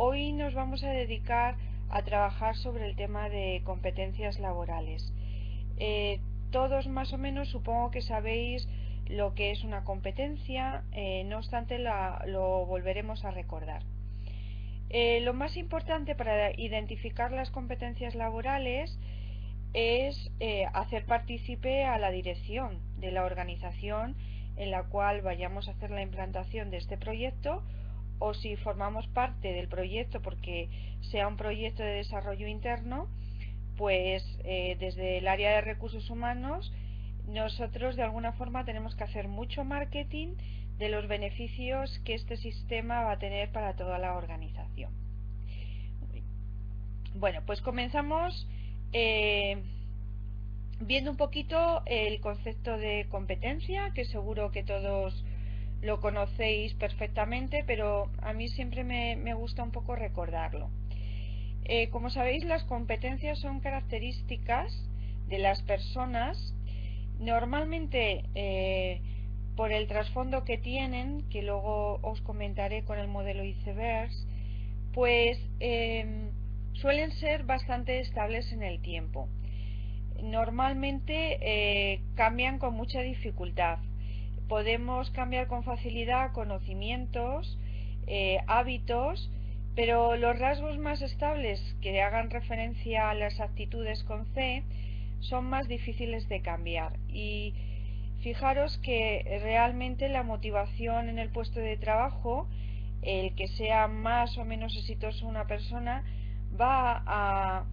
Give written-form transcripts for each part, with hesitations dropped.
hoy nos vamos a dedicar a trabajar sobre el tema de competencias laborales. Todos más o menos supongo que sabéis lo que es una competencia, no obstante lo volveremos a recordar. Lo más importante para identificar las competencias laborales es hacer partícipe a la dirección de la organización en la cual vayamos a hacer la implantación de este proyecto, o si formamos parte del proyecto porque sea un proyecto de desarrollo interno, pues desde el área de recursos humanos nosotros de alguna forma tenemos que hacer mucho marketing de los beneficios que este sistema va a tener para toda la organización. Bueno, pues comenzamos viendo un poquito el concepto de competencia, que seguro que todos lo conocéis perfectamente, pero a mí siempre me gusta un poco recordarlo. Como sabéis, las competencias son características de las personas, normalmente por el trasfondo que tienen, que luego os comentaré con el modelo iceberg, pues suelen ser bastante estables en el tiempo. Normalmente cambian con mucha dificultad. Podemos cambiar con facilidad conocimientos, hábitos, pero los rasgos más estables que hagan referencia a las actitudes con C son más difíciles de cambiar. Y fijaros que realmente la motivación en el puesto de trabajo, el que sea más o menos exitoso una persona, va a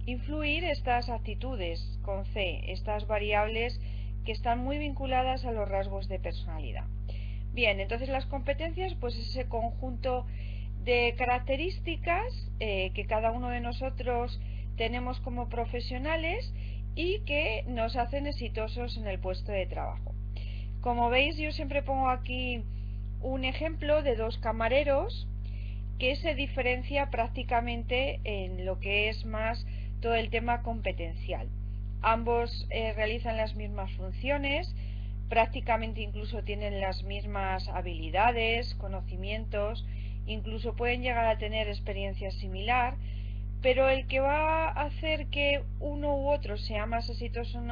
influir estas actitudes con C, estas variables que están muy vinculadas a los rasgos de personalidad. Bien, entonces las competencias, pues es ese conjunto de características que cada uno de nosotros tenemos como profesionales y que nos hacen exitosos en el puesto de trabajo. Como veis, yo siempre pongo aquí un ejemplo de dos camareros que se diferencia prácticamente en lo que es más todo el tema competencial. Ambos realizan las mismas funciones, prácticamente incluso tienen las mismas habilidades, conocimientos, incluso pueden llegar a tener experiencia similar, pero el que va a hacer que uno u otro sea más exitoso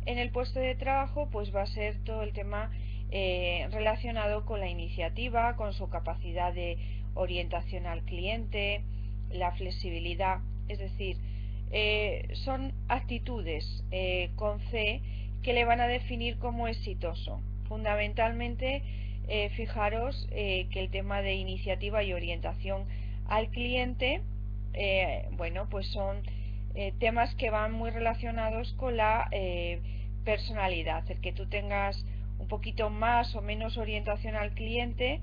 en el puesto de trabajo, pues va a ser todo el tema relacionado con la iniciativa, con su capacidad de orientación al cliente, la flexibilidad, es decir, son actitudes con C que le van a definir como exitoso. Fundamentalmente, fijaros que el tema de iniciativa y orientación al cliente, bueno, pues son temas que van muy relacionados con la personalidad, el que tú tengas un poquito más o menos orientación al cliente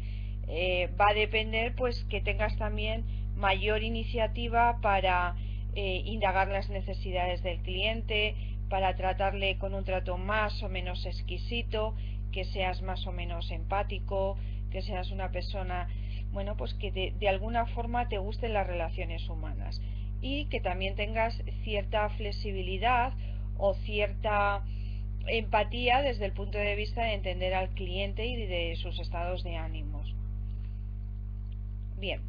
va a depender pues que tengas también mayor iniciativa para indagar las necesidades del cliente, para tratarle con un trato más o menos exquisito, que seas más o menos empático, que seas una persona, bueno, pues que de alguna forma te gusten las relaciones humanas y que también tengas cierta flexibilidad o cierta empatía desde el punto de vista de entender al cliente y de sus estados de ánimos. Bien,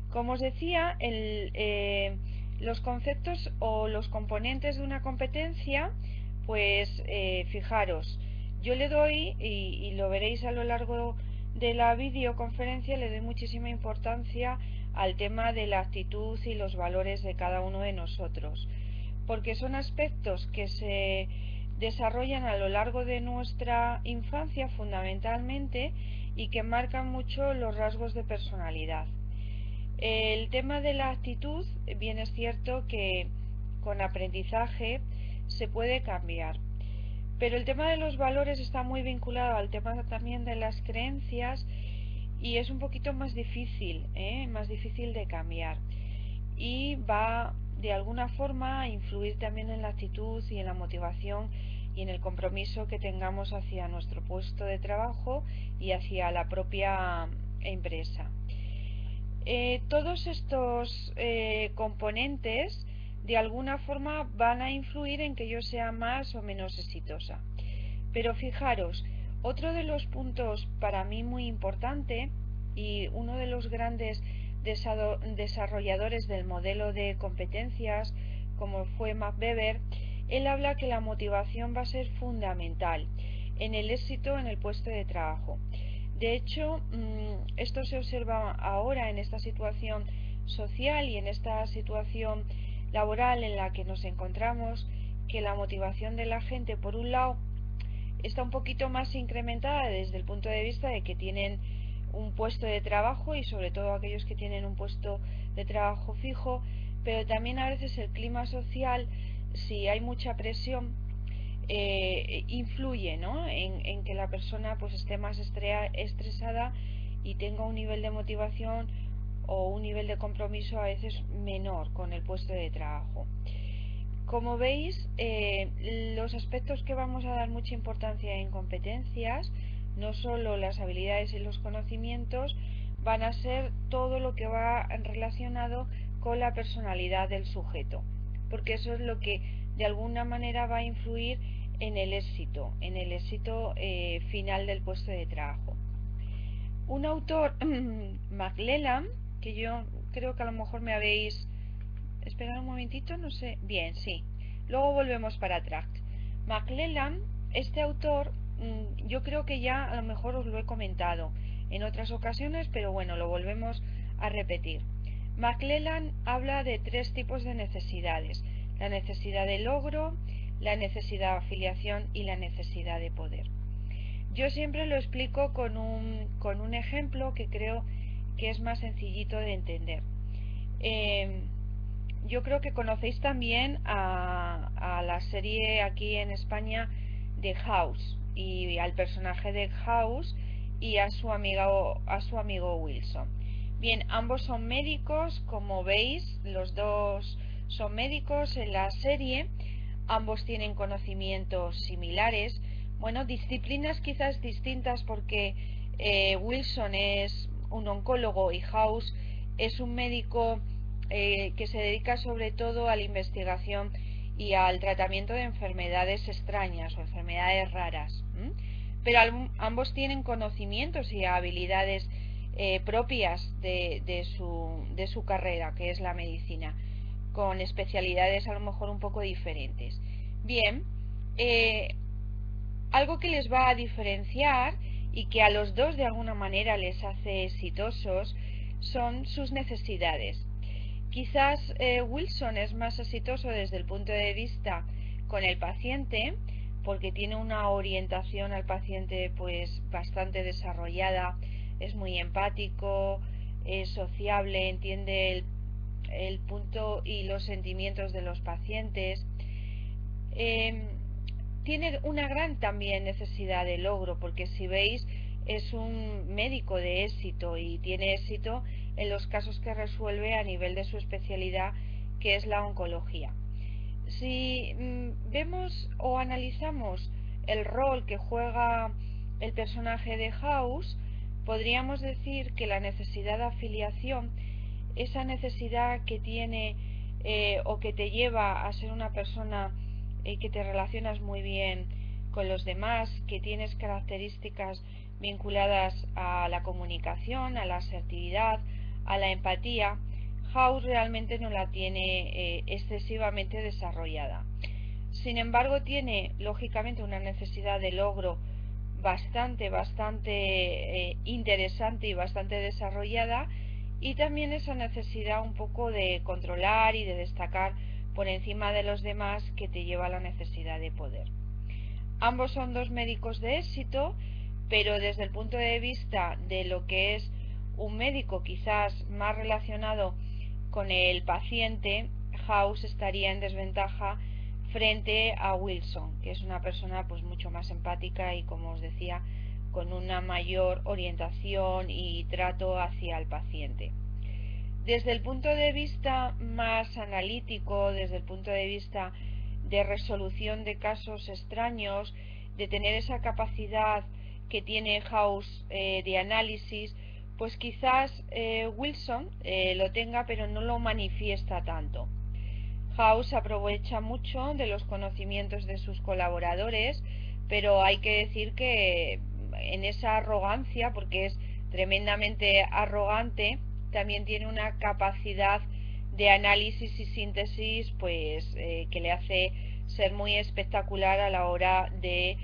como os decía, los conceptos o los componentes de una competencia, pues fijaros, yo le doy, y lo veréis a lo largo de la videoconferencia, le doy muchísima importancia al tema de la actitud y los valores de cada uno de nosotros, porque son aspectos que se desarrollan a lo largo de nuestra infancia fundamentalmente y que marcan mucho los rasgos de personalidad. El tema de la actitud, bien es cierto que con aprendizaje se puede cambiar, pero el tema de los valores está muy vinculado al tema también de las creencias y es un poquito más difícil de cambiar, y va de alguna forma a influir también en la actitud y en la motivación y en el compromiso que tengamos hacia nuestro puesto de trabajo y hacia la propia empresa. Todos estos componentes de alguna forma van a influir en que yo sea más o menos exitosa. Pero fijaros, otro de los puntos para mí muy importante y uno de los grandes desarrolladores del modelo de competencias, como fue Max Weber, él habla que la motivación va a ser fundamental en el éxito en el puesto de trabajo. De hecho, esto se observa ahora en esta situación social y en esta situación laboral en la que nos encontramos, que la motivación de la gente, por un lado, está un poquito más incrementada desde el punto de vista de que tienen un puesto de trabajo, y sobre todo aquellos que tienen un puesto de trabajo fijo, pero también a veces el clima social, si hay mucha presión, influye, ¿no?, en que la persona pues esté más estresada y tenga un nivel de motivación o un nivel de compromiso a veces menor con el puesto de trabajo. Como veis, los aspectos que vamos a dar mucha importancia en competencias, no solo las habilidades y los conocimientos, van a ser todo lo que va relacionado con la personalidad del sujeto, porque eso es lo que de alguna manera va a influir en el éxito final del puesto de trabajo. Un autor, McClelland, que yo creo que a lo mejor me habéis... Esperad un momentito, no sé... Bien, sí. Luego volvemos para atrás. McClelland, este autor, yo creo que ya a lo mejor os lo he comentado en otras ocasiones, pero bueno, lo volvemos a repetir. McClelland habla de 3 tipos de necesidades: la necesidad de logro, la necesidad de afiliación y la necesidad de poder. Yo siempre lo explico con un ejemplo que creo que es más sencillito de entender. Yo creo que conocéis también a la serie aquí en España de House, y al personaje de House y a su amigo Wilson. Bien, ambos son médicos, como veis, los dos son médicos en la serie. Ambos tienen conocimientos similares, bueno, disciplinas quizás distintas, porque Wilson es un oncólogo y House es un médico que se dedica sobre todo a la investigación y al tratamiento de enfermedades extrañas o enfermedades raras. Pero ambos tienen conocimientos y habilidades propias de su carrera, que es la medicina, con especialidades a lo mejor un poco diferentes. Bien, algo que les va a diferenciar y que a los dos de alguna manera les hace exitosos son sus necesidades. Quizás Wilson es más exitoso desde el punto de vista con el paciente, porque tiene una orientación al paciente pues bastante desarrollada, es muy empático, es sociable, entiende el punto y los sentimientos de los pacientes. Tiene una gran también necesidad de logro, porque si veis es un médico de éxito y tiene éxito en los casos que resuelve a nivel de su especialidad, que es la oncología. Si vemos o analizamos el rol que juega el personaje de House, podríamos decir que la necesidad de afiliación, esa necesidad que tiene o que te lleva a ser una persona que te relacionas muy bien con los demás, que tienes características vinculadas a la comunicación, a la asertividad, a la empatía, House realmente no la tiene excesivamente desarrollada. Sin embargo, tiene lógicamente una necesidad de logro bastante interesante y bastante desarrollada, y también esa necesidad un poco de controlar y de destacar por encima de los demás, que te lleva a la necesidad de poder. Ambos son dos médicos de éxito, pero desde el punto de vista de lo que es un médico quizás más relacionado con el paciente, House estaría en desventaja frente a Wilson, que es una persona pues mucho más empática y, como os decía, con una mayor orientación y trato hacia el paciente. Desde el punto de vista más analítico, desde el punto de vista de resolución de casos extraños, de tener esa capacidad que tiene House de análisis, pues quizás Wilson lo tenga, pero no lo manifiesta tanto. House aprovecha mucho de los conocimientos de sus colaboradores, pero hay que decir que en esa arrogancia, porque es tremendamente arrogante, también tiene una capacidad de análisis y síntesis pues que le hace ser muy espectacular a la hora de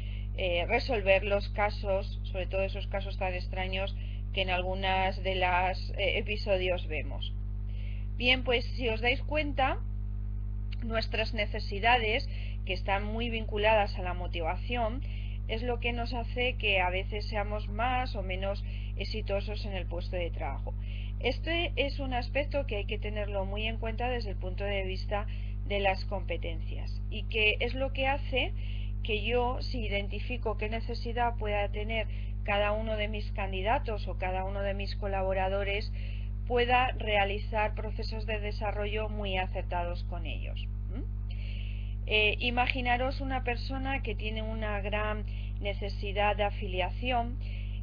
resolver los casos, sobre todo esos casos tan extraños que en algunas de las episodios vemos. Bien, pues si os dais cuenta, nuestras necesidades, que están muy vinculadas a la motivación, es lo que nos hace que a veces seamos más o menos exitosos en el puesto de trabajo. Este es un aspecto que hay que tenerlo muy en cuenta desde el punto de vista de las competencias, y que es lo que hace que yo, si identifico qué necesidad pueda tener cada uno de mis candidatos o cada uno de mis colaboradores, pueda realizar procesos de desarrollo muy acertados con ellos. Imaginaros una persona que tiene una gran necesidad de afiliación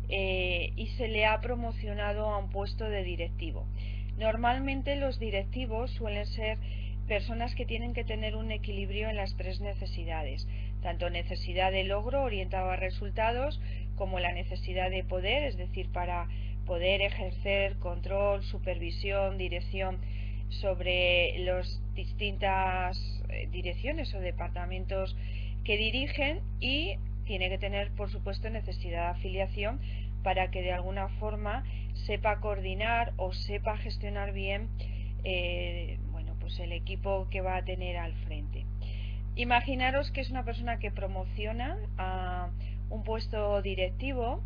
y se le ha promocionado a un puesto de directivo. Normalmente los directivos suelen ser personas que tienen que tener un equilibrio en las tres necesidades, tanto necesidad de logro orientado a resultados como la necesidad de poder, es decir, para poder ejercer control, supervisión, dirección sobre las distintas direcciones o departamentos que dirigen, y tiene que tener, por supuesto, necesidad de afiliación para que de alguna forma sepa coordinar o sepa gestionar bien pues el equipo que va a tener al frente. Imaginaros que es una persona que promociona a un puesto directivo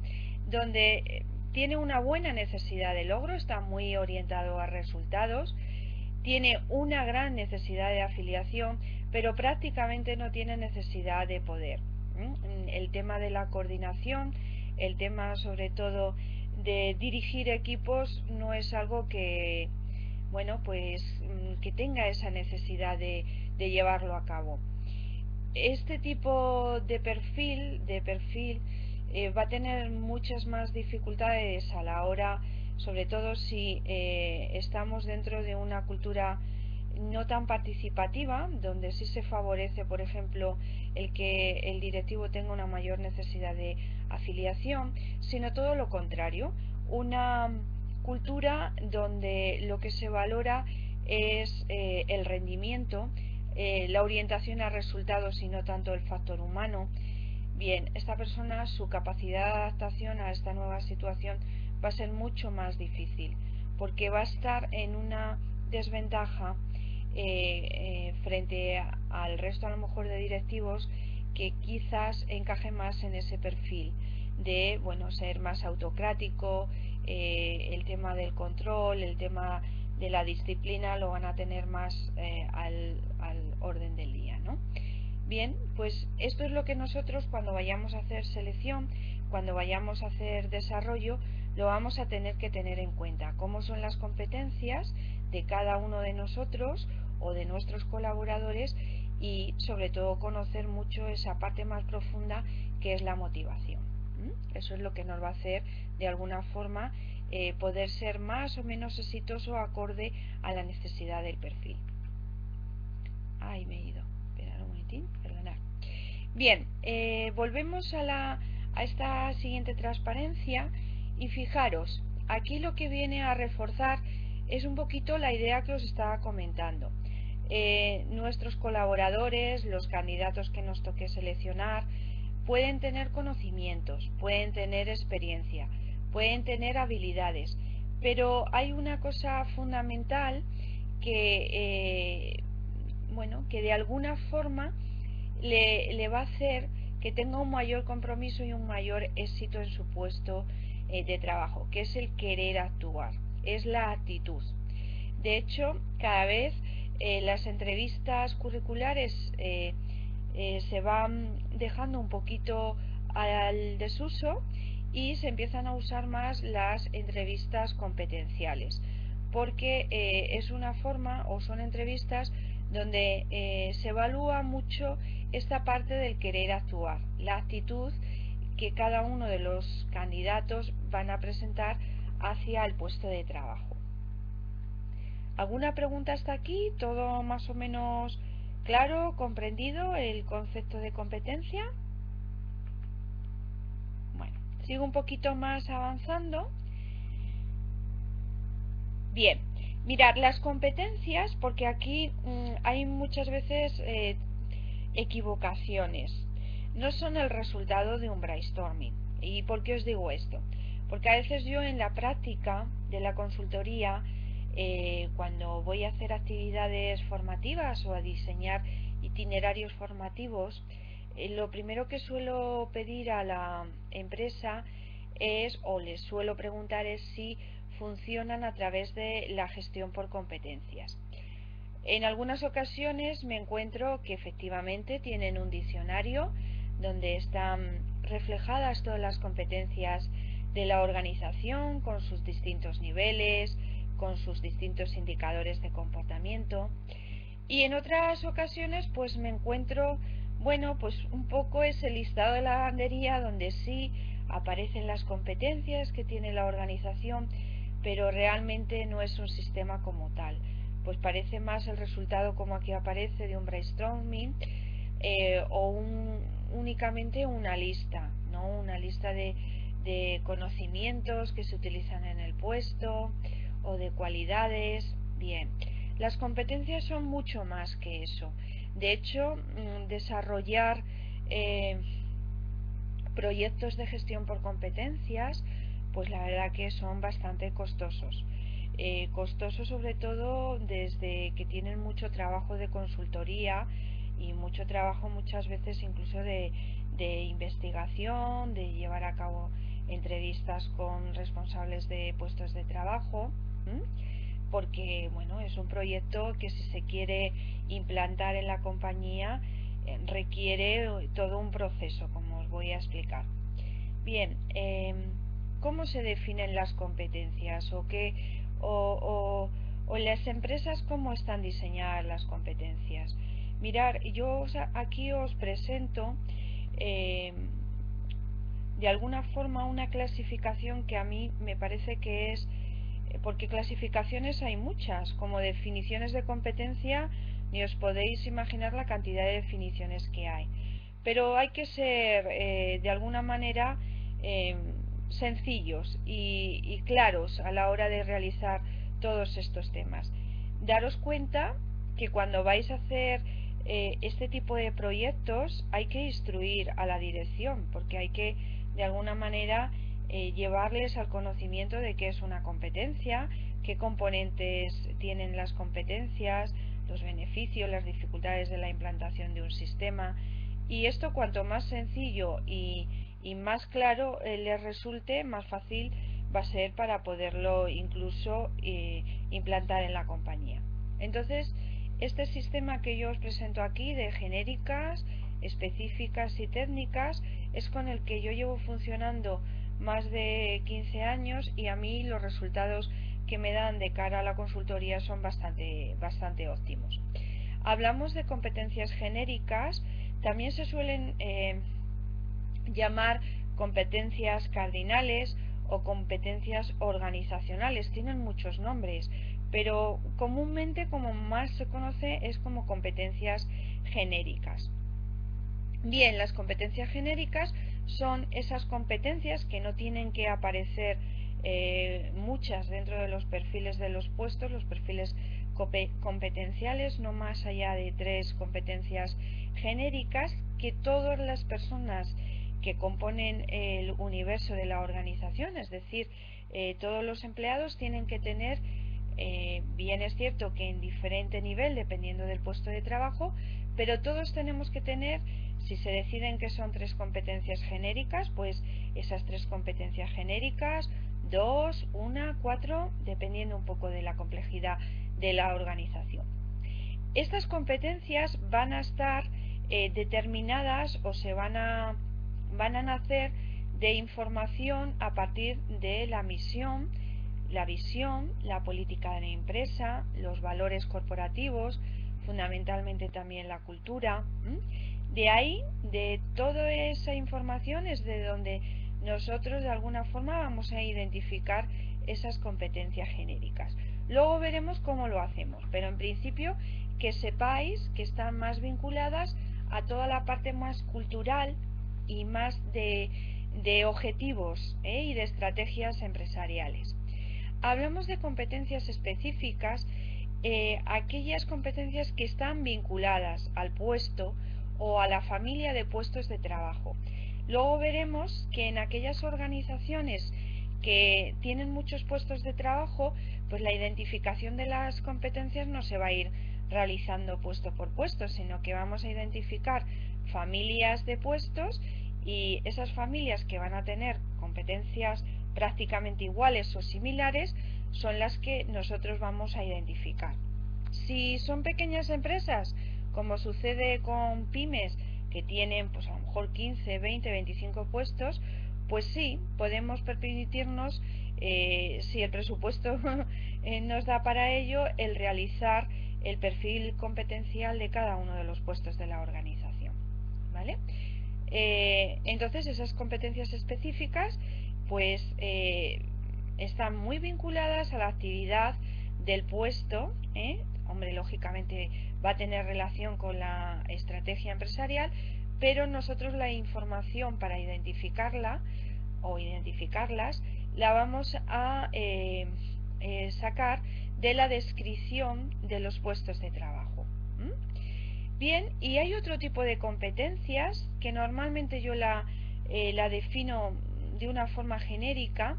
donde tiene una buena necesidad de logro, está muy orientado a resultados, tiene una gran necesidad de afiliación, pero prácticamente no tiene necesidad de poder. El tema de la coordinación, el tema sobre todo de dirigir equipos, no es algo que, que tenga esa necesidad de llevarlo a cabo. Este tipo de perfil va a tener muchas más dificultades a la hora, sobre todo si estamos dentro de una cultura no tan participativa, donde sí se favorece, por ejemplo, el que el directivo tenga una mayor necesidad de afiliación, sino todo lo contrario, una cultura donde lo que se valora es el rendimiento, la orientación a resultados y no tanto el factor humano. Bien, esta persona, su capacidad de adaptación a esta nueva situación va a ser mucho más difícil, porque va a estar en una desventaja frente al resto a lo mejor de directivos que quizás encaje más en ese perfil de ser más autocrático, el tema del control, el tema de la disciplina lo van a tener más al orden del día, ¿no? Bien, pues esto es lo que nosotros, cuando vayamos a hacer selección, cuando vayamos a hacer desarrollo, lo vamos a tener que tener en cuenta. Cómo son las competencias de cada uno de nosotros o de nuestros colaboradores, y sobre todo conocer mucho esa parte más profunda que es la motivación. Eso es lo que nos va a hacer de alguna forma poder ser más o menos exitoso acorde a la necesidad del perfil. Ay, me he ido. Esperad un momentín, perdonad. Bien, volvemos a esta siguiente transparencia, y fijaros, aquí lo que viene a reforzar es un poquito la idea que os estaba comentando. Nuestros colaboradores, los candidatos que nos toque seleccionar, pueden tener conocimientos, pueden tener experiencia, pueden tener habilidades, pero hay una cosa fundamental que, que de alguna forma le va a hacer que tenga un mayor compromiso y un mayor éxito en su puesto de trabajo, que es el querer actuar, es la actitud. De hecho, cada vez las entrevistas curriculares se van dejando un poquito al desuso y se empiezan a usar más las entrevistas competenciales, porque es una forma, o son entrevistas donde se evalúa mucho esta parte del querer actuar, la actitud que cada uno de los candidatos van a presentar hacia el puesto de trabajo. ¿Alguna pregunta hasta aquí? ¿Todo más o menos claro, comprendido el concepto de competencia? Bueno, sigo un poquito más avanzando. Bien, mirar las competencias, porque aquí hay muchas veces equivocaciones. No son el resultado de un brainstorming. ¿Y por qué os digo esto? Porque a veces yo en la práctica de la consultoría, cuando voy a hacer actividades formativas o a diseñar itinerarios formativos, lo primero que suelo pedir a la empresa es, o les suelo preguntar, es si funcionan a través de la gestión por competencias. En algunas ocasiones me encuentro que efectivamente tienen un diccionario donde están reflejadas todas las competencias de la organización con sus distintos niveles, con sus distintos indicadores de comportamiento. Y en otras ocasiones pues me encuentro, bueno, pues un poco ese listado de la lavandería donde sí aparecen las competencias que tiene la organización, pero realmente no es un sistema como tal. Pues parece más el resultado, como aquí aparece, de un brainstorming únicamente una lista, ¿no? Una lista de conocimientos que se utilizan en el puesto o de cualidades. Bien, las competencias son mucho más que eso. De hecho, desarrollar proyectos de gestión por competencias, pues la verdad que son bastante costosos. Costosos sobre todo desde que tienen mucho trabajo de consultoría y mucho trabajo muchas veces incluso de investigación, de llevar a cabo entrevistas con responsables de puestos de trabajo, porque bueno, es un proyecto que si se quiere implantar en la compañía requiere todo un proceso, como os voy a explicar. Bien, ¿cómo se definen las competencias o en las empresas cómo están diseñadas las competencias? Mirar, yo aquí os presento de alguna forma una clasificación que a mí me parece que es, porque clasificaciones hay muchas, como definiciones de competencia, ni os podéis imaginar la cantidad de definiciones que hay. Pero hay que ser de alguna manera sencillos y claros a la hora de realizar todos estos temas. Daros cuenta que cuando vais a hacer este tipo de proyectos hay que instruir a la dirección, porque hay que de alguna manera llevarles al conocimiento de qué es una competencia, qué componentes tienen las competencias, los beneficios, las dificultades de la implantación de un sistema. Y esto cuanto más sencillo y más claro les resulte, más fácil va a ser para poderlo incluso implantar en la compañía. Entonces, este sistema que yo os presento aquí de genéricas, específicas y técnicas es con el que yo llevo funcionando más de 15 años y a mí los resultados que me dan de cara a la consultoría son bastante óptimos. Hablamos de competencias genéricas, también se suelen llamar competencias cardinales o competencias organizacionales, tienen muchos nombres, pero comúnmente como más se conoce es como competencias genéricas. Bien, las competencias genéricas son esas competencias que no tienen que aparecer muchas dentro de los perfiles de los puestos, los perfiles competenciales, no más allá de 3 competencias genéricas que todas las personas que componen el universo de la organización, es decir, todos los empleados tienen que tener, bien es cierto que en diferente nivel dependiendo del puesto de trabajo, pero todos tenemos que tener, si se deciden que son 3 competencias genéricas, pues esas 3 competencias genéricas, 2, 1, 4, dependiendo un poco de la complejidad de la organización. Estas competencias van a estar determinadas o van a nacer de información a partir de la misión, la visión, la política de la empresa, los valores corporativos, fundamentalmente también la cultura. De ahí, de toda esa información es de donde nosotros de alguna forma vamos a identificar esas competencias genéricas. Luego veremos cómo lo hacemos, pero en principio que sepáis que están más vinculadas a toda la parte más cultural y más de objetivos y de estrategias empresariales. Hablamos de competencias específicas, aquellas competencias que están vinculadas al puesto o a la familia de puestos de trabajo. Luego veremos que en aquellas organizaciones que tienen muchos puestos de trabajo, pues la identificación de las competencias no se va a ir realizando puesto por puesto, sino que vamos a identificar familias de puestos, y esas familias que van a tener competencias prácticamente iguales o similares son las que nosotros vamos a identificar. Si son pequeñas empresas, como sucede con pymes que tienen pues a lo mejor 15, 20, 25 puestos, pues sí, podemos permitirnos, si el presupuesto nos da para ello, el realizar el perfil competencial de cada uno de los puestos de la organización, ¿vale? Entonces esas competencias específicas pues están muy vinculadas a la actividad del puesto, hombre, lógicamente va a tener relación con la estrategia empresarial, pero nosotros la información para identificarla o identificarlas la vamos a sacar de la descripción de los puestos de trabajo. Bien, y hay otro tipo de competencias que normalmente yo la defino de una forma genérica,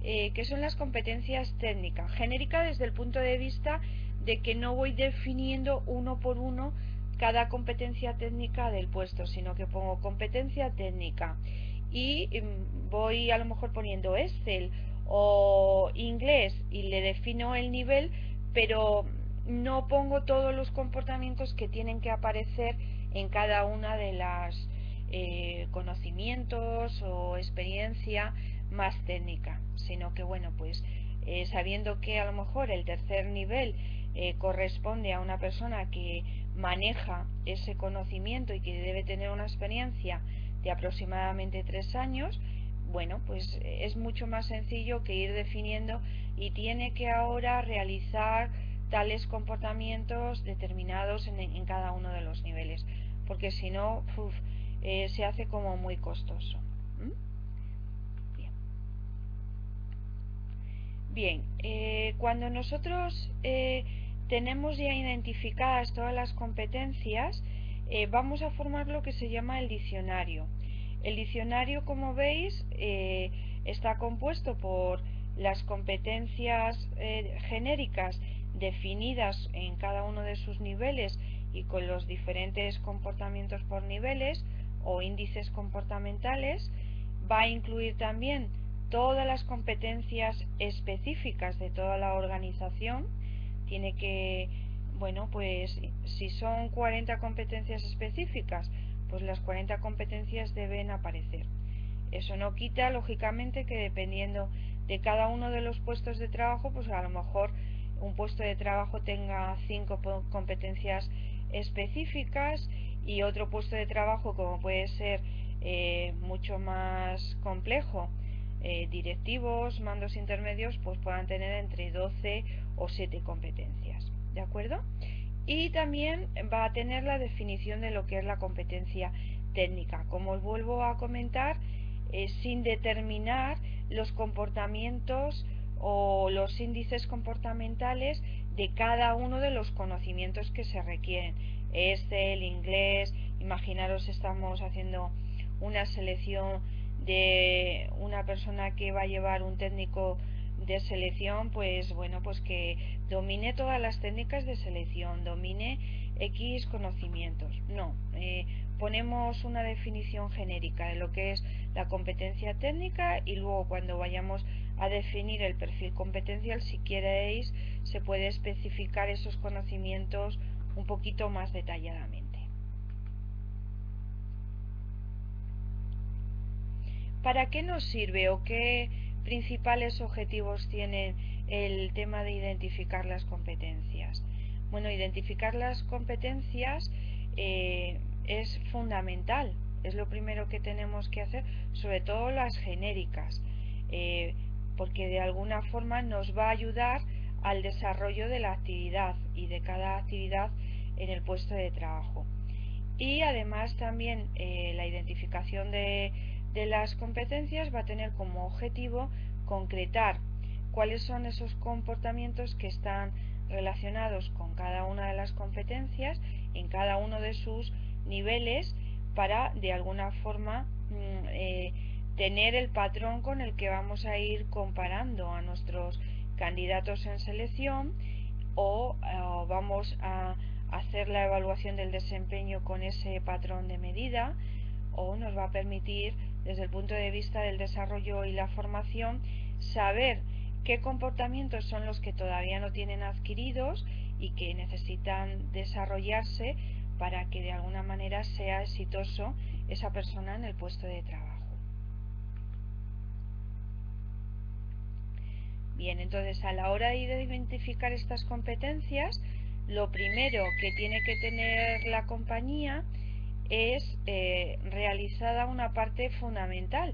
que son las competencias técnicas. Genérica desde el punto de vista de que no voy definiendo uno por uno cada competencia técnica del puesto, sino que pongo competencia técnica y voy a lo mejor poniendo Excel o inglés y le defino el nivel, pero no pongo todos los comportamientos que tienen que aparecer en cada una de las conocimientos o experiencia más técnica, sino que bueno, pues sabiendo que a lo mejor el tercer nivel corresponde a una persona que maneja ese conocimiento y que debe tener una experiencia de aproximadamente 3 años, bueno, pues es mucho más sencillo que ir definiendo y tiene que ahora realizar tales comportamientos determinados en cada uno de los niveles, porque si no se hace como muy costoso. Bien, cuando nosotros tenemos ya identificadas todas las competencias, vamos a formar lo que se llama el diccionario. El diccionario, como veis, está compuesto por las competencias genéricas definidas en cada uno de sus niveles y con los diferentes comportamientos por niveles o índices comportamentales. Va a incluir también todas las competencias específicas de toda la organización. Tiene que, bueno, pues si son 40 competencias específicas, pues las 40 competencias deben aparecer. Eso no quita, lógicamente, que dependiendo de cada uno de los puestos de trabajo, pues a lo mejor un puesto de trabajo tenga 5 competencias específicas y otro puesto de trabajo, como puede ser mucho más complejo, directivos, mandos intermedios, pues puedan tener entre 12 o 7 competencias, ¿de acuerdo? Y también va a tener la definición de lo que es la competencia técnica, como os vuelvo a comentar, sin determinar los comportamientos o los índices comportamentales de cada uno de los conocimientos que se requieren. El inglés, imaginaros, estamos haciendo una selección de una persona que va a llevar un técnico de selección, pues bueno, pues que domine todas las técnicas de selección, domine X conocimientos. No, ponemos una definición genérica de lo que es la competencia técnica y luego cuando vayamos a definir el perfil competencial, si queréis, se puede especificar esos conocimientos un poquito más detalladamente. ¿Para qué nos sirve o qué principales objetivos tiene el tema de identificar las competencias? Bueno, identificar las competencias es fundamental, es lo primero que tenemos que hacer, sobre todo las genéricas, porque de alguna forma nos va a ayudar al desarrollo de la actividad y de cada actividad en el puesto de trabajo. Y además también la identificación de las competencias va a tener como objetivo concretar cuáles son esos comportamientos que están relacionados con cada una de las competencias en cada uno de sus niveles para de alguna forma tener el patrón con el que vamos a ir comparando a nuestros candidatos en selección o vamos a hacer la evaluación del desempeño con ese patrón de medida, o nos va a permitir desde el punto de vista del desarrollo y la formación saber qué comportamientos son los que todavía no tienen adquiridos y que necesitan desarrollarse para que de alguna manera sea exitoso esa persona en el puesto de trabajo. Bien, entonces a la hora de identificar estas competencias, lo primero que tiene que tener la compañía es realizada una parte fundamental,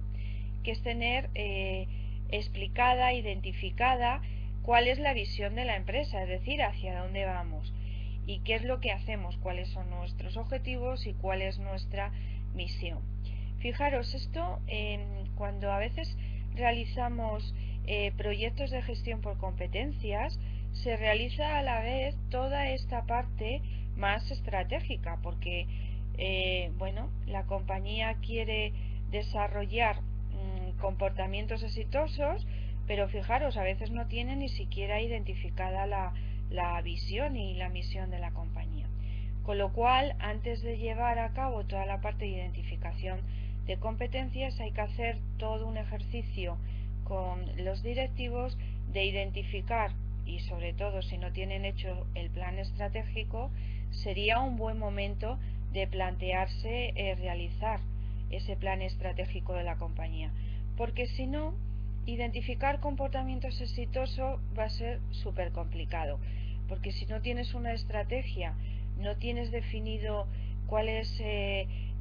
que es tener explicada, identificada cuál es la visión de la empresa, es decir, hacia dónde vamos y qué es lo que hacemos, cuáles son nuestros objetivos y cuál es nuestra misión. Fijaros, esto cuando a veces realizamos proyectos de gestión por competencias, se realiza a la vez toda esta parte más estratégica, porque bueno, la compañía quiere desarrollar comportamientos exitosos, pero fijaros, a veces no tiene ni siquiera identificada la visión y la misión de la compañía. Con lo cual, antes de llevar a cabo toda la parte de identificación de competencias, hay que hacer todo un ejercicio con los directivos de identificar, y sobre todo si no tienen hecho el plan estratégico, sería un buen momento de plantearse realizar ese plan estratégico de la compañía, porque si no, identificar comportamientos exitosos va a ser súper complicado, porque si no tienes una estrategia, no tienes definido cuáles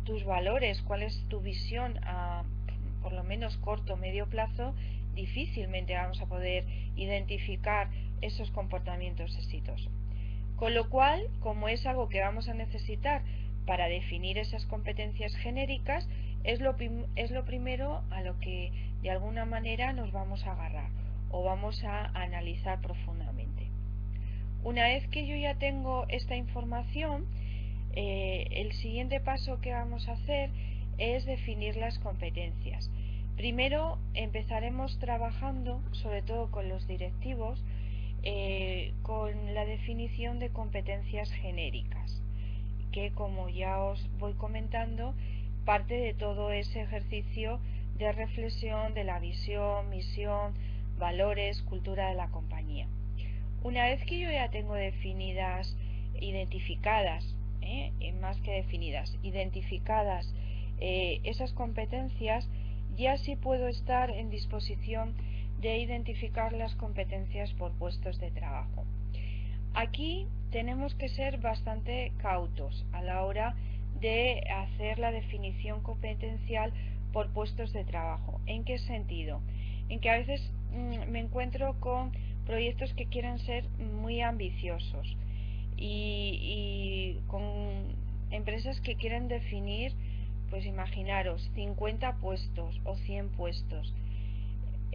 tus valores, cuál es tu visión a por lo menos corto o medio plazo, difícilmente vamos a poder identificar esos comportamientos exitosos. Con lo cual, como es algo que vamos a necesitar para definir esas competencias genéricas, es lo primero a lo que de alguna manera nos vamos a agarrar o vamos a analizar profundamente. Una vez que yo ya tengo esta información, el siguiente paso que vamos a hacer es definir las competencias. Primero empezaremos trabajando, sobre todo con los directivos, con la definición de competencias genéricas, que como ya os voy comentando, parte de todo ese ejercicio de reflexión de la visión, misión, valores, cultura de la compañía. Una vez que yo ya tengo definidas, identificadas, más que definidas, identificadas esas competencias, ya sí puedo estar en disposición de identificar las competencias por puestos de trabajo. Aquí tenemos que ser bastante cautos a la hora de hacer la definición competencial por puestos de trabajo. ¿En qué sentido? En que a veces me encuentro con proyectos que quieren ser muy ambiciosos y con empresas que quieren definir, pues imaginaros, 50 puestos o 100 puestos.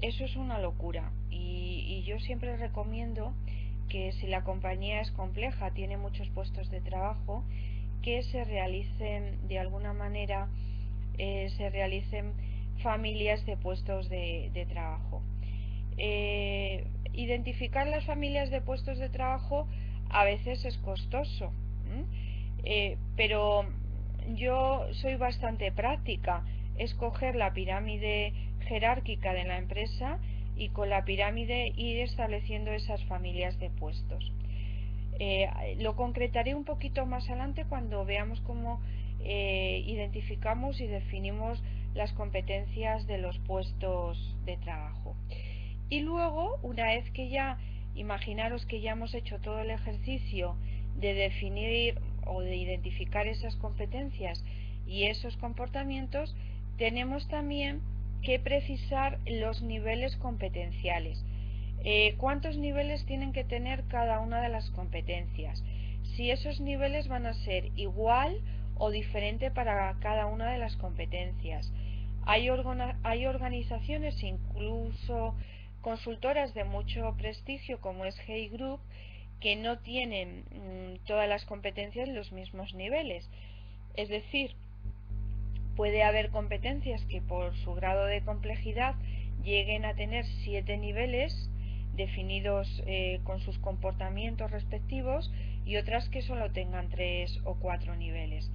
Eso es una locura y yo siempre recomiendo que si la compañía es compleja, tiene muchos puestos de trabajo, que se realicen de alguna manera, se realicen familias de puestos de trabajo. Identificar las familias de puestos de trabajo a veces es costoso, pero yo soy bastante práctica, escoger la pirámide jerárquica de la empresa y con la pirámide ir estableciendo esas familias de puestos. Lo concretaré un poquito más adelante cuando veamos cómo identificamos y definimos las competencias de los puestos de trabajo. Y luego, una vez que ya, imaginaros que ya hemos hecho todo el ejercicio de definir o de identificar esas competencias y esos comportamientos, tenemos también que precisar los niveles competenciales. ¿Cuántos niveles tienen que tener cada una de las competencias? Si esos niveles van a ser igual o diferente para cada una de las competencias. Hay organizaciones, incluso consultoras de mucho prestigio como es Hey Group, que no tienen todas las competencias en los mismos niveles. Es decir, puede haber competencias que por su grado de complejidad lleguen a tener 7 niveles definidos con sus comportamientos respectivos, y otras que solo tengan 3 o 4 niveles.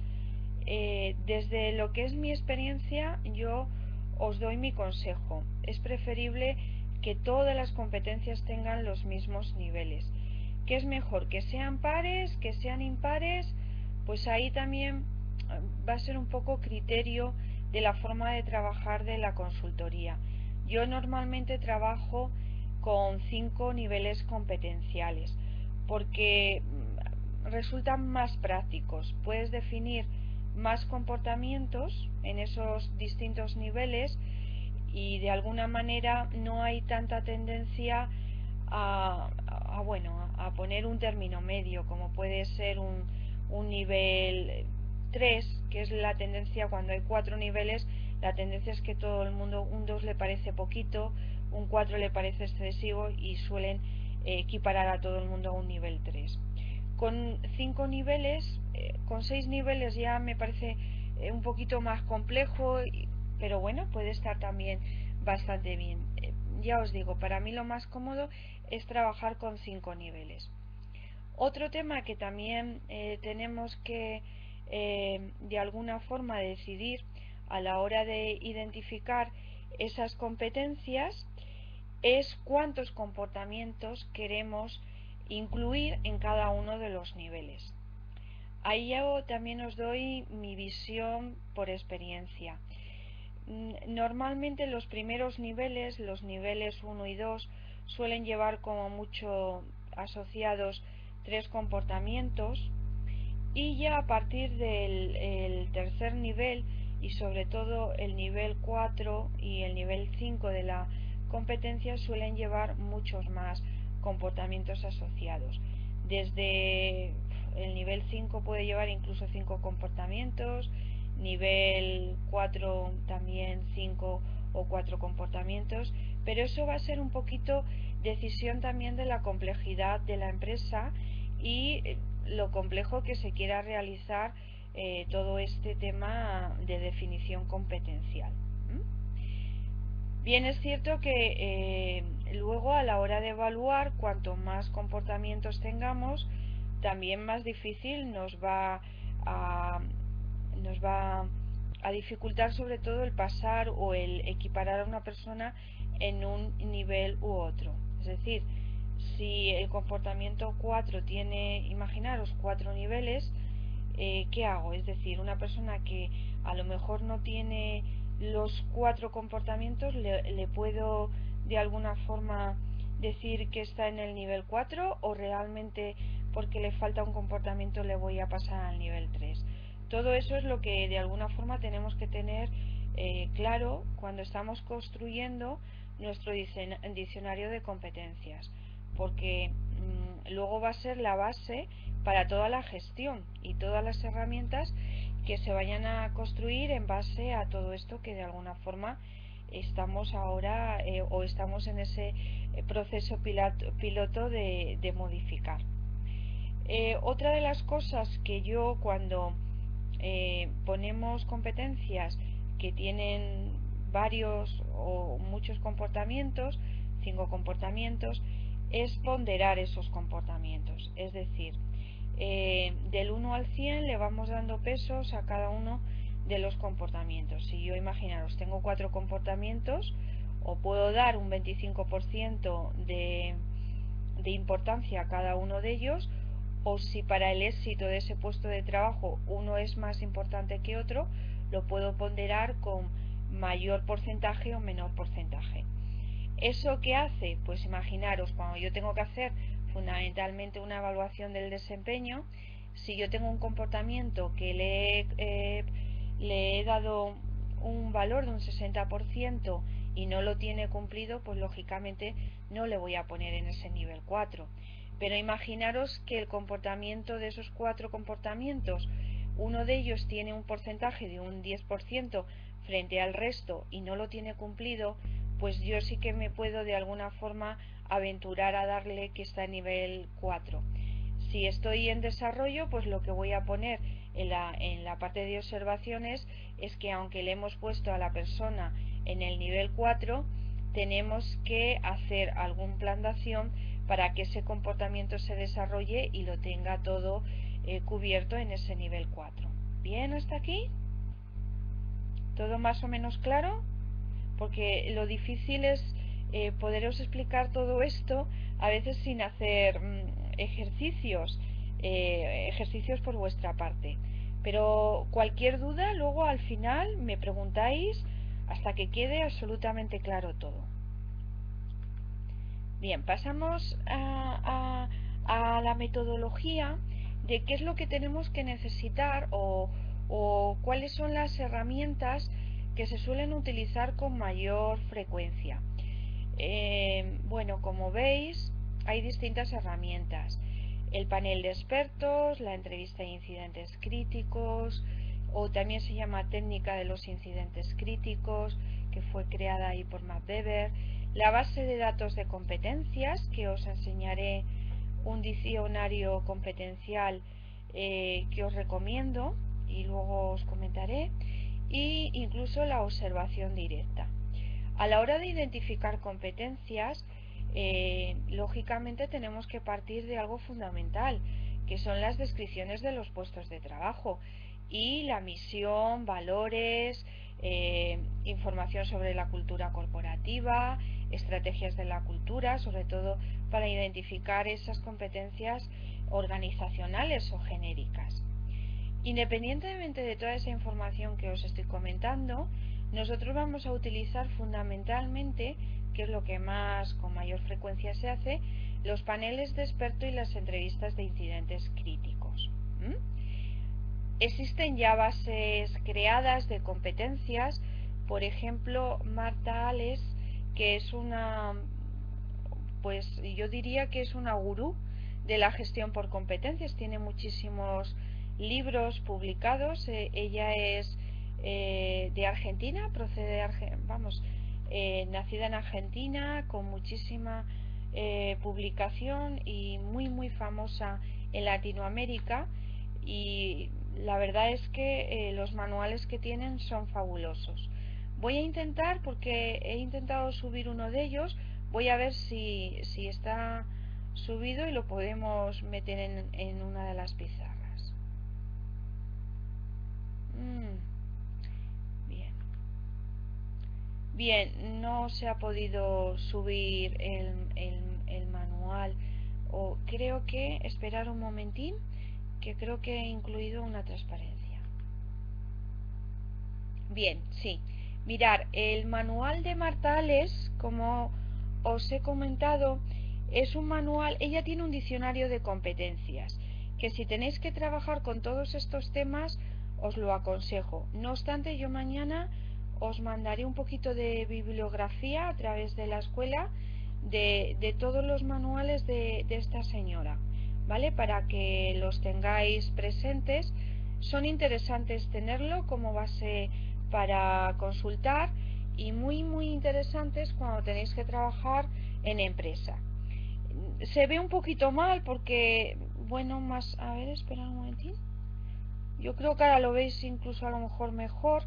Desde lo que es mi experiencia, yo os doy mi consejo. Es preferible que todas las competencias tengan los mismos niveles. ¿Qué es mejor? ¿Que sean pares? ¿Que sean impares? Pues ahí también va a ser un poco criterio de la forma de trabajar de la consultoría. Yo normalmente trabajo con 5 niveles competenciales porque resultan más prácticos. Puedes definir más comportamientos en esos distintos niveles y de alguna manera no hay tanta tendencia a poner un término medio, como puede ser un nivel 3, que es la tendencia. Cuando hay 4 niveles, la tendencia es que todo el mundo un 2 le parece poquito, un 4 le parece excesivo y suelen equiparar a todo el mundo a un nivel 3. Con 5 niveles, con 6 niveles ya me parece un poquito más complejo, pero bueno, puede estar también bastante bien. Ya os digo, para mí lo más cómodo es trabajar con 5 niveles. Otro tema que también tenemos que de alguna forma decidir a la hora de identificar esas competencias es cuántos comportamientos queremos incluir en cada uno de los niveles. Ahí yo también os doy mi visión por experiencia. Normalmente los primeros niveles, los niveles 1 y 2, suelen llevar como mucho asociados 3 comportamientos, y ya a partir del tercer nivel y sobre todo el nivel 4 y el nivel 5 de la competencia suelen llevar muchos más comportamientos asociados. Desde el nivel 5 puede llevar incluso 5 comportamientos, nivel 4 también 5 o 4 comportamientos, pero eso va a ser un poquito decisión también de la complejidad de la empresa y lo complejo que se quiera realizar todo este tema de definición competencial. Bien, es cierto que luego a la hora de evaluar, cuanto más comportamientos tengamos, también más difícil nos va a dificultar sobre todo el pasar o el equiparar a una persona en un nivel u otro. Es decir, si el comportamiento 4 tiene, imaginaros, 4 niveles, ¿qué hago? Es decir, una persona que a lo mejor no tiene los 4 comportamientos, le puedo de alguna forma decir que está en el nivel 4, o realmente porque le falta un comportamiento le voy a pasar al nivel 3. Todo eso es lo que de alguna forma tenemos que tener claro cuando estamos construyendo nuestro diccionario de competencias, porque luego va a ser la base para toda la gestión y todas las herramientas que se vayan a construir en base a todo esto que de alguna forma estamos ahora o estamos en ese proceso piloto de modificar. Otra de las cosas que yo cuando ponemos competencias que tienen varios o muchos comportamientos, 5 comportamientos, es ponderar esos comportamientos. Es decir, del 1 al 100 le vamos dando pesos a cada uno de los comportamientos. Si yo, imaginaros, tengo 4 comportamientos, o puedo dar un 25% de importancia a cada uno de ellos, o si para el éxito de ese puesto de trabajo uno es más importante que otro, lo puedo ponderar con mayor porcentaje o menor porcentaje. ¿Eso qué hace? Pues imaginaros, cuando yo tengo que hacer fundamentalmente una evaluación del desempeño, si yo tengo un comportamiento que le he dado un valor de un 60% y no lo tiene cumplido, pues lógicamente no le voy a poner en ese nivel 4. Pero imaginaros que el comportamiento de esos 4 comportamientos, uno de ellos tiene un porcentaje de un 10% frente al resto y no lo tiene cumplido, pues yo sí que me puedo de alguna forma aventurar a darle que está a nivel 4. Si estoy en desarrollo, pues lo que voy a poner en la parte de observaciones es que aunque le hemos puesto a la persona en el nivel 4, tenemos que hacer algún plan de acción para que ese comportamiento se desarrolle y lo tenga todo cubierto en ese nivel 4. ¿Bien hasta aquí? ¿Todo más o menos claro? Porque lo difícil es poderos explicar todo esto a veces sin hacer ejercicios por vuestra parte. Pero cualquier duda, luego al final me preguntáis hasta que quede absolutamente claro todo. Bien, pasamos a la metodología de qué es lo que tenemos que necesitar o cuáles son las herramientas que se suelen utilizar con mayor frecuencia. Bueno, como veis, hay distintas herramientas. El panel de expertos, la entrevista de incidentes críticos, o también se llama técnica de los incidentes críticos, que fue creada ahí por Matt Weber. La base de datos de competencias, que os enseñaré un diccionario competencial que os recomiendo y luego os comentaré, y incluso la observación directa. A la hora de identificar competencias, lógicamente tenemos que partir de algo fundamental, que son las descripciones de los puestos de trabajo y la misión, valores, información sobre la cultura corporativa, estrategias de la cultura, sobre todo para identificar esas competencias organizacionales o genéricas. Independientemente de toda esa información que os estoy comentando, nosotros vamos a utilizar fundamentalmente, que es lo que con mayor frecuencia se hace, los paneles de experto y las entrevistas de incidentes críticos. Existen ya bases creadas de competencias, por ejemplo, Marta Ales, que es pues yo diría que es una gurú de la gestión por competencias, tiene muchísimos libros publicados. Ella es de Argentina, procede de nacida en Argentina, con muchísima publicación y muy famosa en Latinoamérica, y la verdad es que los manuales que tienen son fabulosos. Voy a intentar, porque he intentado subir uno de ellos, voy a ver si está subido y lo podemos meter en una de las pizarras. Bien, no se ha podido subir el manual, o creo que esperar un momentín, que creo que he incluido una transparencia. Bien, sí. Mirar, el manual de Marta Ales, como os he comentado, es un manual. Ella tiene un diccionario de competencias, que si tenéis que trabajar con todos estos temas, os lo aconsejo. No obstante, yo mañana os mandaré un poquito de bibliografía a través de la escuela de todos los manuales de esta señora, ¿vale? Para que los tengáis presentes. Son interesantes tenerlo como base para consultar y muy interesantes cuando tenéis que trabajar en empresa. Se ve un poquito mal porque, bueno, a ver, espera un momentín. Yo creo que ahora lo veis incluso a lo mejor mejor.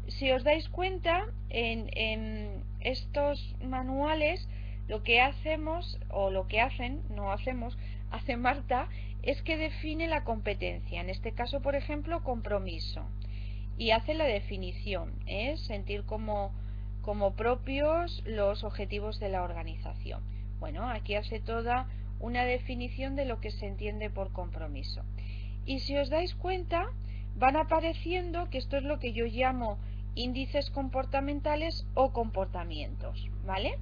Si os dais cuenta, en estos manuales lo que hacemos, o lo que hacen, no hacemos, hace Marta, es que define la competencia. En este caso, por ejemplo, compromiso. Y hace la definición, sentir como propios los objetivos de la organización. Bueno, aquí hace toda una definición de lo que se entiende por compromiso. Y si os dais cuenta, van apareciendo, que esto es lo que yo llamo índices comportamentales o comportamientos, ¿vale?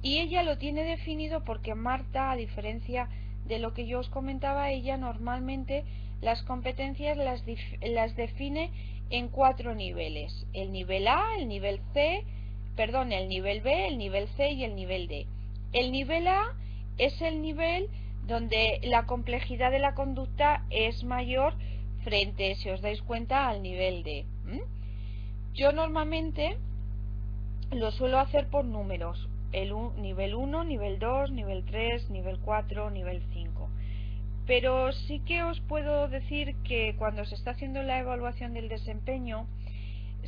Y ella lo tiene definido porque Marta, a diferencia de lo que yo os comentaba, ella normalmente las competencias las define en 4 niveles: el nivel A, el nivel C, perdón, el nivel B, el nivel C y el nivel D. El nivel A es el nivel donde la complejidad de la conducta es mayor frente, si os dais cuenta, al nivel D. Yo normalmente lo suelo hacer por números, nivel 1, nivel 2, nivel 3, nivel 4, nivel 5. Pero sí que os puedo decir que cuando se está haciendo la evaluación del desempeño,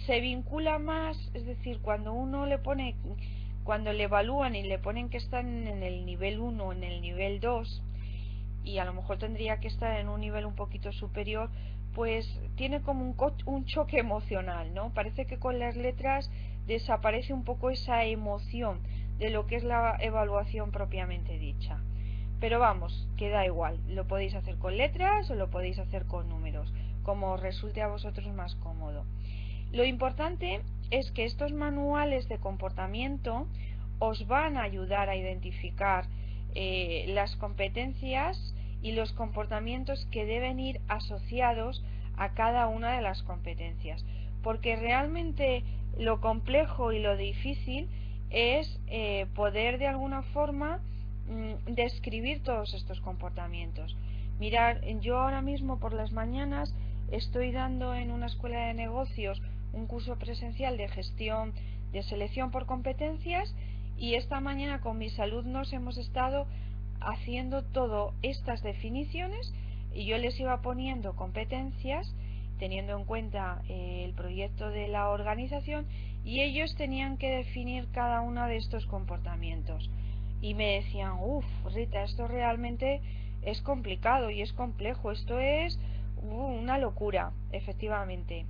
se vincula más, es decir, cuando le evalúan y le ponen que están en el nivel 1 o en el nivel 2, y a lo mejor tendría que estar en un nivel un poquito superior, pues tiene como un choque emocional, ¿no? Parece que con las letras desaparece un poco esa emoción de lo que es la evaluación propiamente dicha. Pero vamos, que da igual, lo podéis hacer con letras o lo podéis hacer con números, como os resulte a vosotros más cómodo. Lo importante es que estos manuales de comportamiento os van a ayudar a identificar las competencias y los comportamientos que deben ir asociados a cada una de las competencias, porque realmente lo complejo y lo difícil es poder de alguna forma describir todos estos comportamientos. Mirar, yo ahora mismo por las mañanas estoy dando en una escuela de negocios un curso presencial de gestión de selección por competencias, y esta mañana con mis alumnos hemos estado haciendo todas estas definiciones y yo les iba poniendo competencias teniendo en cuenta el proyecto de la organización, y ellos tenían que definir cada uno de estos comportamientos y me decían, uff, Rita, esto realmente es complicado y es complejo, esto es una locura, efectivamente.